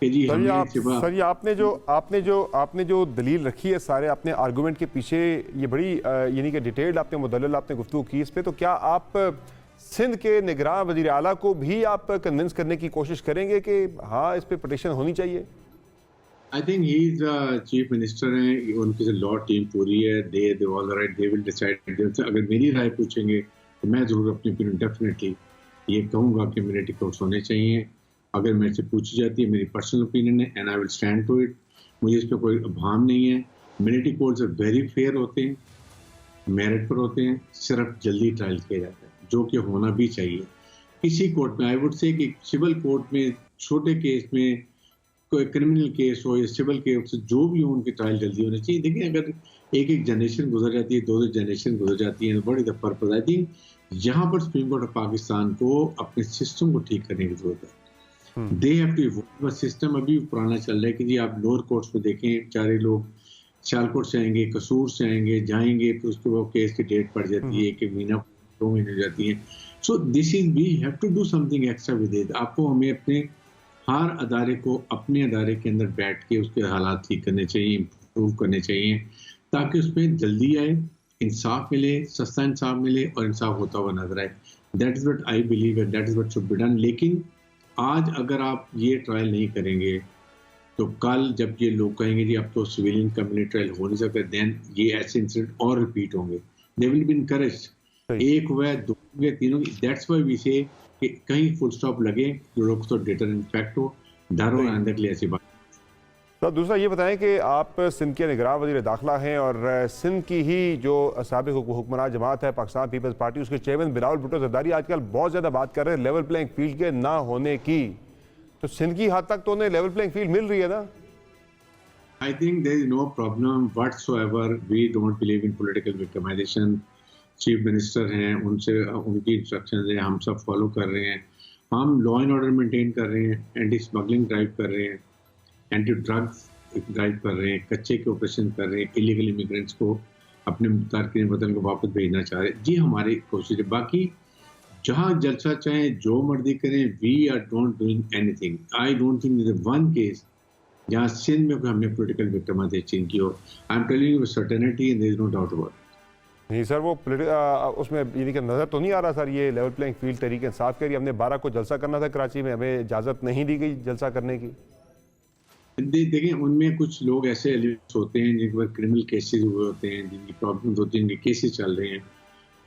कि जी सर ये आपने जो दलील रखी है सारे आपने आर्गूमेंट के पीछे, ये बड़ी यानी कि डिटेल्ड आपने मुदल्लल आपने गुफ्तगू की इस पे, तो क्या आप सिंध के निगरान वज़ीर आला को भी आप कन्विंस करने की कोशिश करेंगे कि हाँ इस पे पटिशन होनी चाहिए? I think he is chief minister हैं, उनकी लॉ टीम पूरी है, they all right, they will decide. अगर मेरी राय पूछेंगे तो मैं जरूर अपनी ओपिनियन डेफिनेटली ये कहूँगा कि मिलिट्री कोर्ट्स होने चाहिए। अगर मेरे से पूछी जाती है, मेरी पर्सनल ओपिनियन है and I will stand to it. मुझे इस पर कोई अभाम नहीं है। मिलिट्री कोर्ट्स वेरी फेयर होते हैं, मेरिट पर होते हैं, सिर्फ जल्दी ट्रायल किया जाता है, जो कि होना भी चाहिए। किसी कोर्ट में आई वुड से कि सिविल कोर्ट में छोटे केस में कोई क्रिमिनल केस हो या सिविल केस, जो भी हो उनकी ट्रायल जल्दी होनी चाहिए। देखिए अगर एक जनरेशन गुजर जाती है, 2 जनरेशन गुजर जाती है, बड़ी द पर्पज आई थिंक यहाँ पर सुप्रीम कोर्ट ऑफ पाकिस्तान को अपने सिस्टम को ठीक करने की जरूरत है। They have to evolve. System अभी पुराना चल रहा है कि जी आप लोअर कोर्ट्स में देखें, बेचारे लोग सियालकोट से आएंगे, कसूर से आएंगे, जाएंगे तो उसके बाद केस की डेट पड़ जाती है, एक महीना 2 महीने हो जाती है। So this is we have to do something extra with it. आपको हमें अपने हर अदारे को अपने अदारे के अंदर बैठ के उसके हालात ठीक करने चाहिए, इम्प्रूव करने चाहिए, ताकि उसमें जल्दी आए, इंसाफ मिले, सस्ता इंसाफ मिले और इंसाफ होता हुआ नजर आए। That is what I believe and that is what should be done. लेकिन आज अगर आप ये ट्रायल नहीं करेंगे तो कल जब ये लोग कहेंगे जी अब तो सिविलियन कम्युनिटी ट्रायल हो नहीं सकता, देन ये ऐसे इंसिडेंट और रिपीट होंगे। They will be encouraged. एक हुआ, 2 हुए, 3 होंगे। दैट्स व्हाई वी से कि कहीं फुल स्टॉप लगे, लोग तो डेटर इम्पैक्ट हो, डर हो आइंदा के लिए ऐसी बात। तो दूसरा ये बताएं कि आप सिंध के निगरान वज़ीर दाखिला हैं और सिंध की ही जो साबिक़ हुक्मरान जमात है पाकिस्तान पीपल्स पार्टी, उसके चेयरमैन बिलावल भुट्टो ज़रदारी आजकल बहुत ज़्यादा बात कर रहे हैं लेवल प्लेइंग फील्ड के ना होने की। तो सिंध की हद तक तो उन्हें लेवल प्लेइंग फील्ड मिल रही है ना? I think there is no problem whatsoever. We don't believe in political victimization. Chief minister हैं, उनसे उनकी इंस्ट्रक्शंस हैं, हम सब फॉलो कर रहे हैं। हम लॉ एंड ऑर्डर मेंटेन कर रहे हैं, एंटी स्मगलिंग ड्राइव कर रहे हैं, एंटी ड्रग्स ड्राइव कर रहे हैं, कच्चे के ऑपरेशन कर रहे हैं, इलीगल इमिग्रेंट्स को अपने तारकीन वतन को वापस भेजना चाह रहे हैं। जी हमारी कोशिश है। बाकी जहाँ जलसा चाहे जो मर्जी करें, we are don't doing anything. I don't think there is one case जहाँ सिंध में हमने पोलिटिकल विक्टिमाइजेशन की हो। I am telling you with certainty and there is no doubt about. नहीं सर, वो उसमें यानी कि नज़र तो नहीं आ रहा सर ये लेवल प्लेइंग फील्ड तरीके इंसाफ के लिए। हमने 12 को जलसा करना था कराची में, हमें इजाज़त नहीं दी गई जलसा करने की। देखिए उनमें कुछ लोग ऐसे एलिमेंट्स होते हैं जिनके पास क्रिमिनल केसेस हुए होते हैं, जिनकी प्रॉब्लम होती है, जिनके केसेस चल रहे हैं,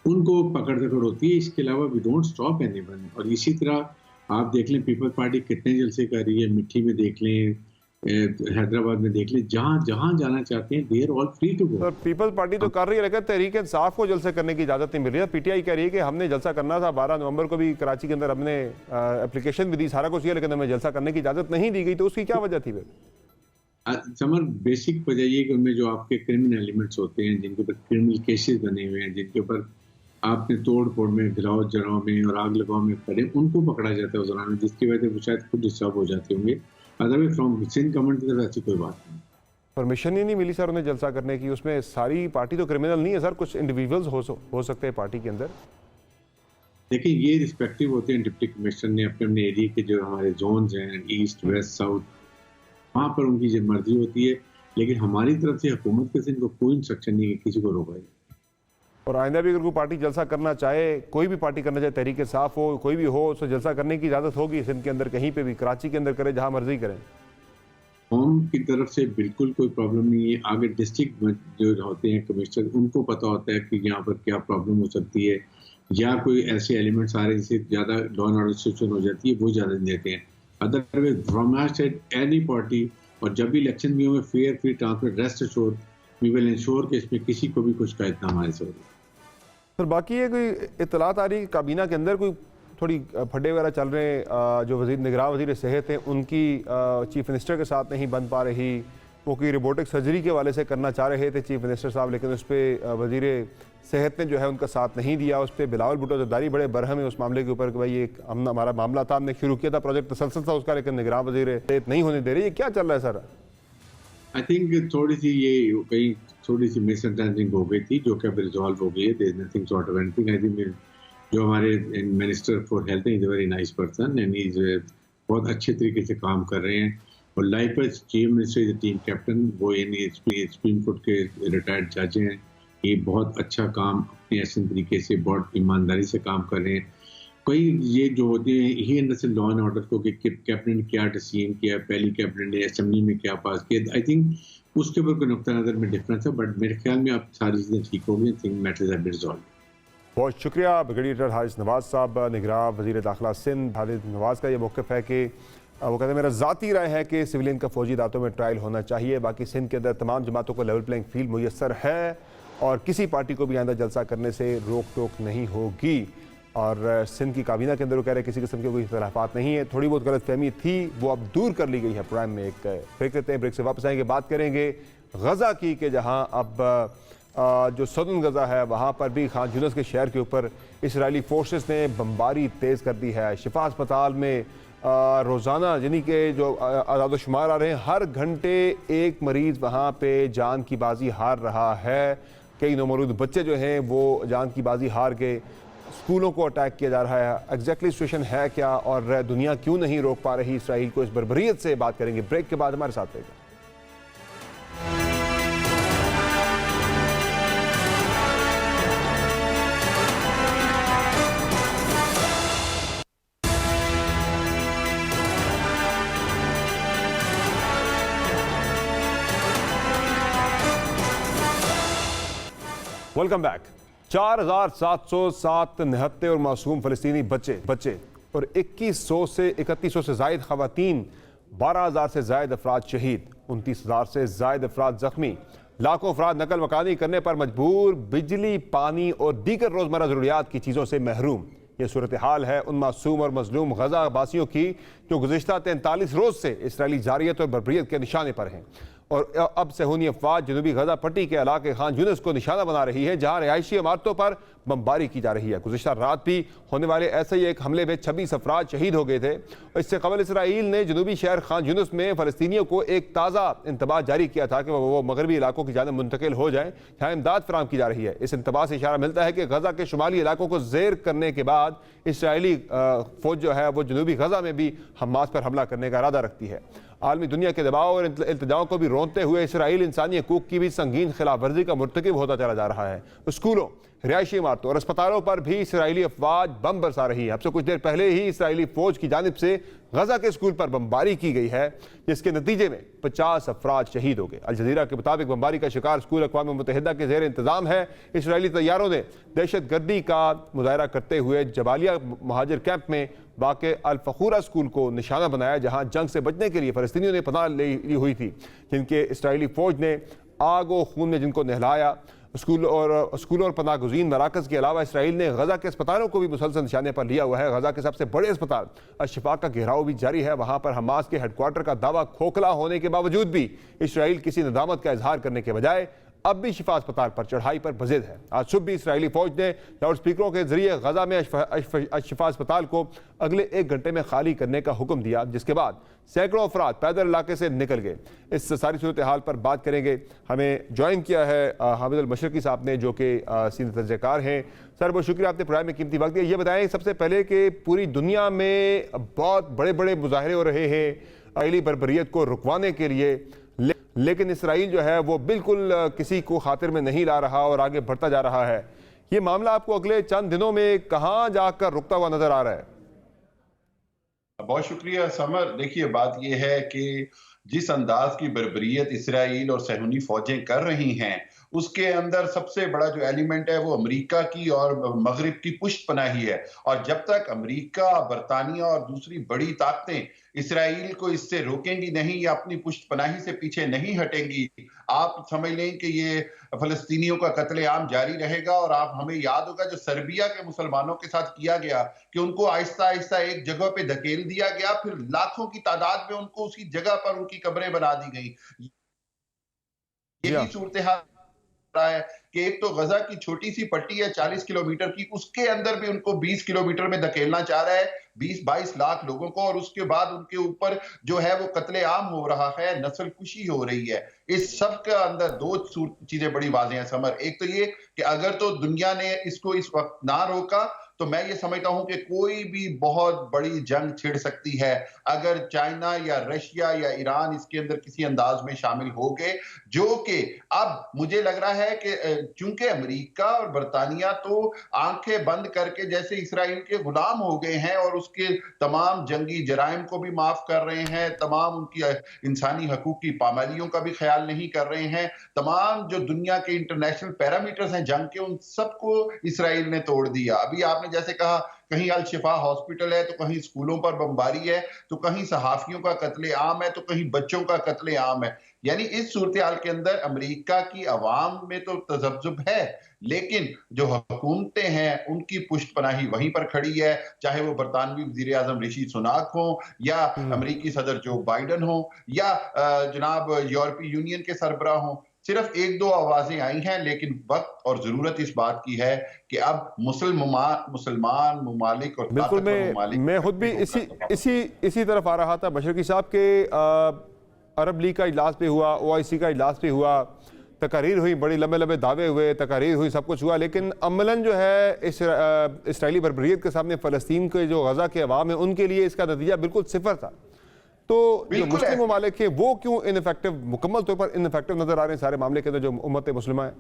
उनको पकड़ दकड़ होती है। इसके अलावा वी डोंट स्टॉप एनीवन। और इसी तरह आप देख लें पीपल्स पार्टी कितने जलसे कर रही है, मिट्टी में देख लें, हैदराबाद में देख लें, जहाँ जहाँ जाना चाहते हैं they are all free to go. Sir Peoples Party तो कर रही है, लेकिन तहरीक इंसाफ को जलसे करने की इजाज़त नहीं मिल रही है। पीटीआई कह रही है कि हमने जलसा करना था, 12 नवंबर को भी कराची के अंदर हमने एप्लीकेशन भी दी, सारा कुछ किया, लेकिन हमें जलसा करने की इजाज़त नहीं दी गई। तो उसकी क्या वजह थी फिर? समर बेसिक वजह ये कि उनमें जो आपके क्रिमिनल एलिमेंट्स होते हैं, जिनके ऊपर क्रिमिनल केसेस बने हुए हैं, जिनके ऊपर आपने तोड़ फोड़ में, गिराव जराव में और आग लगाव में करे, उनको पकड़ा जाता है उस दौरान, जिसकी वजह से वो शायद खुद डिस्टर्ब हो जाते होंगे। अदरवाइज फ्रॉम सिंध गवर्नमेंट की तरफ ऐसी कोई बात नहीं। परमिशन ही नहीं मिली सर उन्हें जलसा करने की। उसमें सारी पार्टी तो क्रिमिनल नहीं है सर, कुछ इंडिविजुअल्स हो सकते हैं पार्टी के अंदर। देखिए ये रिस्पेक्टिव होते हैं। डिप्टी कमिश्नर ने अपने अपने एरिया के जो हमारे जोन्स हैं, ईस्ट वेस्ट साउथ, वहाँ पर उनकी जो मर्जी होती है, लेकिन हमारी तरफ से हुकूमत के सिंध को कोई इंस्ट्रक्शन नहीं है किसी को रोका जाए। और आइंदा भी अगर कोई पार्टी जलसा करना चाहे, कोई भी पार्टी करना चाहे, तहरीक इंसाफ हो, कोई भी हो, उसको जलसा करने की इजाज़त होगी सिंध के अंदर, कहीं पे भी, कराची के अंदर करे, जहाँ मर्जी करें। होम की तरफ से बिल्कुल कोई प्रॉब्लम नहीं है। आगे डिस्ट्रिक्ट जो होते हैं कमिश्नर, उनको पता होता है कि यहाँ पर क्या प्रॉब्लम हो सकती है, या कोई ऐसे एलिमेंट्स आ रहे हैं जिससे ज़्यादा लॉ एंड ऑर्डर सिचुएशन हो जाती है, वो ज़्यादा देते हैं। Otherwise from our side any party, और जब भी इलेक्शन भी होंगे fair free transparent, rest assured we will ensure कि इसमें किसी को भी कुछ शिकायत ना हमारे से होगी। सर बाकी ये कोई इतलात आ रही है काबीना के अंदर कोई थोड़ी फड्डे वगैरह चल रहे हैं, जो निगरान वज़ीर सेहत हैं उनकी चीफ मिनिस्टर के साथ नहीं बन पा रही। वो कोई रोबोटिक सर्जरी के वाले से करना चाह रहे थे चीफ मिनिस्टर साहब, लेकिन उस पर वज़ीर सेहत ने जो है उनका साथ नहीं दिया। उस पर बिलावल भुट्टो ज़रदारी बड़े बरहम है उस मामले के ऊपर कि भाई एक हमारा मामला था, हमने शुरू किया था, प्रोजेक्ट तसलसल था उसका, लेकिन निगरान वज़ीर सेहत नहीं होने दे रही। ये क्या चल रहा है सर? आई थिंक थोड़ी सी ये कहीं थोड़ी सी मिसअंडरस्टैंडिंग हो गई थी, जो कि अब रिजॉल्व हो गई है। There is nothing sort of anything. I think जो हमारे मिनिस्टर फॉर हेल्थ है, is a very nice person and is बहुत अच्छे तरीके से काम कर रहे हैं। और likewise chief minister is team captain, वो सुप्रीम कोर्ट के रिटायर्ड जज हैं। ये बहुत अच्छा काम अपने ऐसे तरीके से बहुत ईमानदारी से काम कर रहे हैं। कोई ये जो होते हैं ही अंदर से लॉ एंड ऑर्डर को कि कैबिनेट ने क्या डिसीजन किया, पहली कैबिनेट ने असेंबली में क्या पास किया, आई थिंक उसके ऊपर कोई नुक्ता नज़र में डिफरेंस है। बट मेरे ख्याल में अब सारी चीज़ें ठीक हो गई। Think matters have been resolved. बहुत शुक्रिया ब्रिगेडियर हारिस नवाज साहब, निगरान वज़ीर दाखिला सिंध। हारिस नवाज का ये मौक़िफ़ है कि वो कहते हैं मेरा ज़ाती राय है कि सिविलियन का फ़ौजी दातों में ट्रायल होना चाहिए। बाकी सिंध के अंदर तमाम जमातों को लेवल प्लेइंग फील्ड मुयस्सर है और किसी पार्टी को भी आइंदा जलसा करने से रोक टोक नहीं होगी। और सिंध की काबीना के अंदर वो कह रहे हैं किसी किस्म के कोई इख्तिलाफ़ात नहीं है, थोड़ी बहुत गलतफहमी थी वो अब दूर कर ली गई है। प्रोग्राम में एक ब्रेक लेते हैं, ब्रेक से वापस आएंगे, बात करेंगे गज़ा की कि जहां अब जो सदर्न गजा है वहाँ पर भी खान यूनिस के शहर के ऊपर इसराइली फोर्सेस ने बमबारी तेज़ कर दी है। शिफा अस्पताल में रोज़ाना यानी कि जो आदादोशुमार आ रहे हैं, हर घंटे एक मरीज़ वहाँ पे जान की बाजी हार रहा है। कई नौमौलूद बच्चे जो हैं वो जान की बाजी हार के स्कूलों को अटैक किया जा रहा है। एग्जैक्टली सिचुएशन है क्या और दुनिया क्यों नहीं रोक पा रही इसराइल को, इस बर्बरियत से बात करेंगे। ब्रेक के बाद हमारे साथ रहेगा। Welcome back. 4,707 निहत्ते और मासूम फ़लस्तीनी बच्चे और 2100 से 3100 से जायद ख़वातीन, 12,000 से जायद अफराद शहीद, 29,000 से जायद अफराद जख्मी, लाखों अफराद नकल मकानी करने पर मजबूर, बिजली, पानी और दीगर रोज़मर्रा ज़रूरियात की चीज़ों से महरूम। ये सूरत हाल है उन मासूम और मजलूम गजा वासियों की जो गुज़िश्ता 43 रोज़ से इसराइली जारियत और बर्बरियत के निशाने पर हैं। और अब सहूनी अफवाज जनूबी गजा पट्टी के इलाके खान यूनिस को निशाना बना रही है, जहां रिहायशी इमारतों पर बमबारी की जा रही है। गुज़िश्ता रात भी होने वाले ऐसे ही एक हमले में 26 अफराद शहीद हो गए थे। इससे कबल इसराइल ने जनूबी शहर खान यूनिस में फ़लस्तीनियों को एक ताज़ा इंतबाह जारी किया था कि वो मगरबी इलाकों की जानिब मुंतकिल हो जाएं, जहाँ इमदाद फराहम की जा रही है। इस इंतबाह से इशारा मिलता है कि गजा के शुमाली इलाकों को ज़ेर करने के बाद इसराइली फौज जो है वो जनूबी गजा में भी हमास पर हमला करने का इरादा रखती है। आलमी दुनिया के दबाव और इल्तिजाओं को भी रोनते हुए इसराइल इंसानी हकूक़ की भी संगीन खिलाफ वर्जी का मुर्तकिब होता चला जा रहा है। स्कूलों, रिहायशी इमारतों और अस्पतालों पर भी इसराइली अफवाज बम बरसा रही है। अब से कुछ देर पहले ही इसराइली फौज की जानिब से गजा के स्कूल पर बमबारी की गई है, जिसके नतीजे में 50 अफराद शहीद हो गए। अल जज़ीरा के मुताबिक बमबारी का शिकार स्कूल अक़वाम मुत्तहिदा के ज़ेर इंतज़ाम है। इसराइली तैयारों ने दहशत गर्दी का मुज़ाहरा करते हुए जबालिया महाजिर कैंप में वाक़ अल फ़खूरा स्कूल को निशाना बनाया, जहाँ जंग से बचने के लिए फ़लस्तीनियों ने पनाह ली हुई थी, जिनके इसराइली फ़ौज ने आग और खून में जिनको नहलाया। स्कूलों और पनाह गुज़ीन मराकज़ के अलावा इसराइल ने गजा के अस्पतालों को भी मुसलसल निशाने पर लिया हुआ है। गजा के सबसे बड़े अस्पताल अल-शिफा का घेराव भी जारी है। वहाँ पर हमास के हेडक्वार्टर का दावा खोखला होने के बावजूद भी इसराइल किसी नदामत का इजहार करने के बजाय अब भी शिफा अस्पताल पर चढ़ाई पर बज़िद है। आज सुबह भी इसराइली फौज ने लाउड स्पीकरों के जरिए गजा में शिफा अस्पताल को अगले 1 घंटे में खाली करने का हुक्म दिया, जिसके बाद सैकड़ों अफराद पैदल इलाके से निकल गए। इस सारी सूरत हाल पर बात करेंगे। हमें ज्वाइन किया है हामिद अल मशरकी साहब ने, जो कि सीनियर तजज़ियाकार हैं। सर, बहुत शुक्रिया, आपने प्रोग्राम में कीमती वक्त दिया। ये बताएं सबसे पहले कि पूरी दुनिया में बहुत बड़े बड़े मुजाहरे हो रहे हैं इसराइली बर्बरियत को रुकवाने के लिए, लेकिन इसराइल जो है वो बिल्कुल किसी को खातिर में नहीं ला रहा और आगे बढ़ता जा रहा है। ये मामला आपको अगले चंद दिनों में कहां जाकर रुकता हुआ नजर आ रहा है? बहुत शुक्रिया समर। देखिए, बात यह है कि जिस अंदाज की बर्बरियत इसराइल और सहूनी फौजें कर रही हैं, उसके अंदर सबसे बड़ा जो एलिमेंट है वो अमेरिका की और मगरिब की पुष्ट पनाही है। और जब तक अमेरिका, बरतानिया और दूसरी बड़ी ताकतें इसराइल को इससे रोकेंगी नहीं या अपनी पुष्ट पनाही से पीछे नहीं हटेंगी, आप समझ लें कि ये फलस्तीनियों का कत्लेआम जारी रहेगा। और आप हमें याद होगा जो सर्बिया के मुसलमानों के साथ किया गया कि उनको आहिस्ता आहिस्ता एक जगह पे धकेल दिया गया, फिर लाखों की तादाद में उनको उसी जगह पर उनकी कब्रें बना दी गई। यही सूरत हाल रहा है कि एक तो गजा की छोटी सी पट्टी है 40 किलोमीटर की, उसके अंदर भी उनको 20 किलोमीटर में धकेलना चाह रहा है 20-22 लाख लोगों को, और उसके बाद उनके ऊपर जो है वो कत्लेआम हो रहा है, नस्ल कुशी हो रही है। इस सब के अंदर 2 चीजें बड़ी वाज़ेह हैं समर। एक तो ये कि अगर तो दुनिया ने इसको इस वक्त ना रोका तो मैं ये समझता हूं कि कोई भी बहुत बड़ी जंग छिड़ सकती है अगर चाइना या रशिया या ईरान इसके अंदर किसी अंदाज में शामिल हो गए, जो कि अब मुझे लग रहा है कि चूंकि अमेरिका और बरतानिया तो आंखें बंद करके जैसे इसराइल के गुलाम हो गए हैं और उसके तमाम जंगी जराइम को भी माफ कर रहे हैं, तमाम उनकी इंसानी हकूक की पामालियों का भी ख्याल नहीं कर रहे हैं, तमाम जो दुनिया के इंटरनेशनल पैरामीटर्स हैं जंग के, उन सबको इसराइल ने तोड़ दिया। अभी आपने जैसे कहा कहीं अल शिफा हॉस्पिटल है तो कहीं स्कूलों पर बमबारी है, तो कहीं सहाफियों का कत्लेआम है, तो कहीं बच्चों का कत्लेआम है। यानी इस सूरत हाल के अंदर अमेरिका की अवाम में तो तजब्जुब है, लेकिन जो हुकूमतें हैं उनकी पुष्ट पनाही वहीं पर खड़ी है, चाहे वो बरतानवी वजीर आजम ऋषि सुनाक हो या अमेरिकी सदर जो बाइडन हो या जनाब यूरोपीय यूनियन के सरबराह हो। सिर्फ एक दो आवाजें आई हैं, लेकिन वक्त और जरूरत इस बात की है कि अब मुसलमान ममालिक और बिल्कुल, मैं खुद भी इसी तरफ आ रहा था। मशरकी साहब के अरब लीग का इजलास भी हुआ, OIC का इजलास भी हुआ, तकारीर हुई, बड़ी लंबे लंबे दावे हुए, तकारीर हुई, सब कुछ हुआ, लेकिन अमलन जो है इसराइली बर्बरियत के सामने फ़लस्तीन के जो गजा के अवाम है उनके लिए इसका नतीजा बिल्कुल सिफर था। तो जो मुस्लिम ममालिक हैं वो क्यों इनफेक्टिव, मुकम्मल तौर पर इनफेक्टिव नजर आ रहे हैं सारे मामले के अंदर जो उम्मत मुस्लिमा है?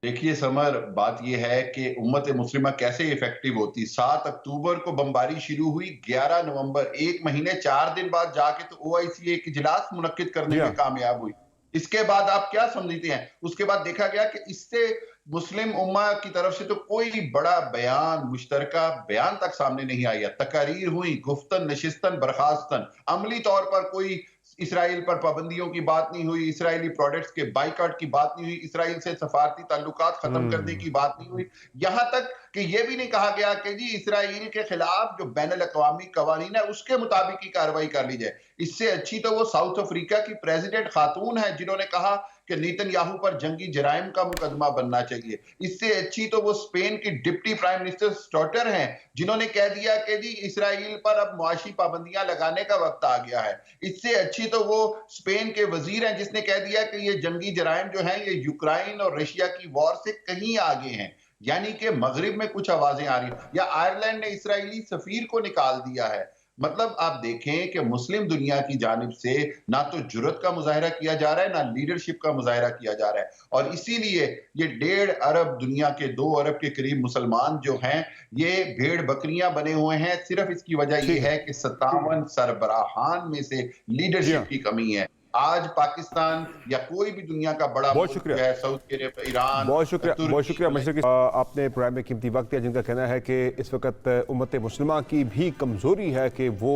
देखिए समर, बात यह है कि उम्मत मुस्लिमा कैसे इफेक्टिव होती। 7 अक्टूबर को बमबारी शुरू हुई, 11 नवंबर 1 महीने 4 दिन बाद जाके तो OIC एक इजलास मुनक्किद करने में कामयाब हुई। इसके बाद आप क्या समझते हैं? उसके बाद देखा गया कि इससे मुस्लिम उम्मा की तरफ से तो कोई बड़ा बयान, मुश्तरका बयान तक सामने नहीं आया। तकारीर हुई, गुफ्तन नशिस्तन बर्खास्तन, अमली तौर पर कोई इसराइल पर पाबंदियों की बात नहीं हुई, इसराइली प्रोडक्ट्स के बाइकआउट की बात नहीं हुई, इसराइल से सफारती ताल्लुकात खत्म करने की बात नहीं हुई। यहां तक कि यह भी नहीं कहा गया कि जी इसराइल के खिलाफ जो बैनुल अक़वामी कवानीन है उसके मुताबिक ही कार्रवाई कर ली जाए। इससे अच्छी तो वो साउथ अफ्रीका की प्रेसिडेंट खातून है जिन्होंने कहा कि नेतन्याहू पर जंगी जराइम का मुकदमा बनना चाहिए। इससे अच्छी तो वो स्पेन की डिप्टी प्राइम मिनिस्टर स्टॉटर हैं जिन्होंने कह दिया कि जी इसराइल पर अब मुआशी पाबंदियां लगाने का वक्त आ गया है। इससे अच्छी तो वो स्पेन के वजीर हैं जिसने कह दिया कि ये जंगी जराइम जो हैं ये यूक्रेन और रशिया की वॉर से कहीं आगे हैं। यानी कि मगरिब में कुछ आवाजें आ रही हैं, या आयरलैंड ने इसराइली सफीर को निकाल दिया है। मतलब आप देखें कि मुस्लिम दुनिया की जानिब से ना तो जुर्रत का मुजाहरा किया जा रहा है, ना लीडरशिप का मुजाहरा किया जा रहा है। और इसीलिए ये 1.5 अरब, दुनिया के 2 अरब के करीब मुसलमान जो हैं ये भेड़ बकरियां बने हुए हैं। सिर्फ इसकी वजह यह है कि 57 सरबराहान में से लीडरशिप की कमी है। आज पाकिस्तान या कोई भी दुनिया का बड़ा मुल्क है, सऊदी अरब, ईरान, बहुत शुक्रिया मशरकी, आपने प्रोग्राम में कीमती वक्त दिया, जिनका कहना है कि इस वक्त उम्मत मुस्लिमा की भी कमज़ोरी है कि वो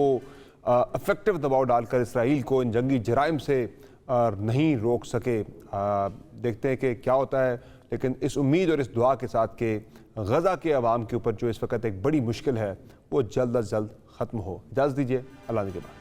इफेक्टिव दबाव डालकर इसराइल को इन जंगी जराइम से नहीं रोक सके। देखते हैं कि क्या होता है, लेकिन इस उम्मीद और इस दुआ के साथ कि गजा के अवाम के ऊपर जो इस वक्त एक बड़ी मुश्किल है वो जल्द अज जल्द ख़त्म हो। इजाज़त दीजिए, अल्लाह के बाद।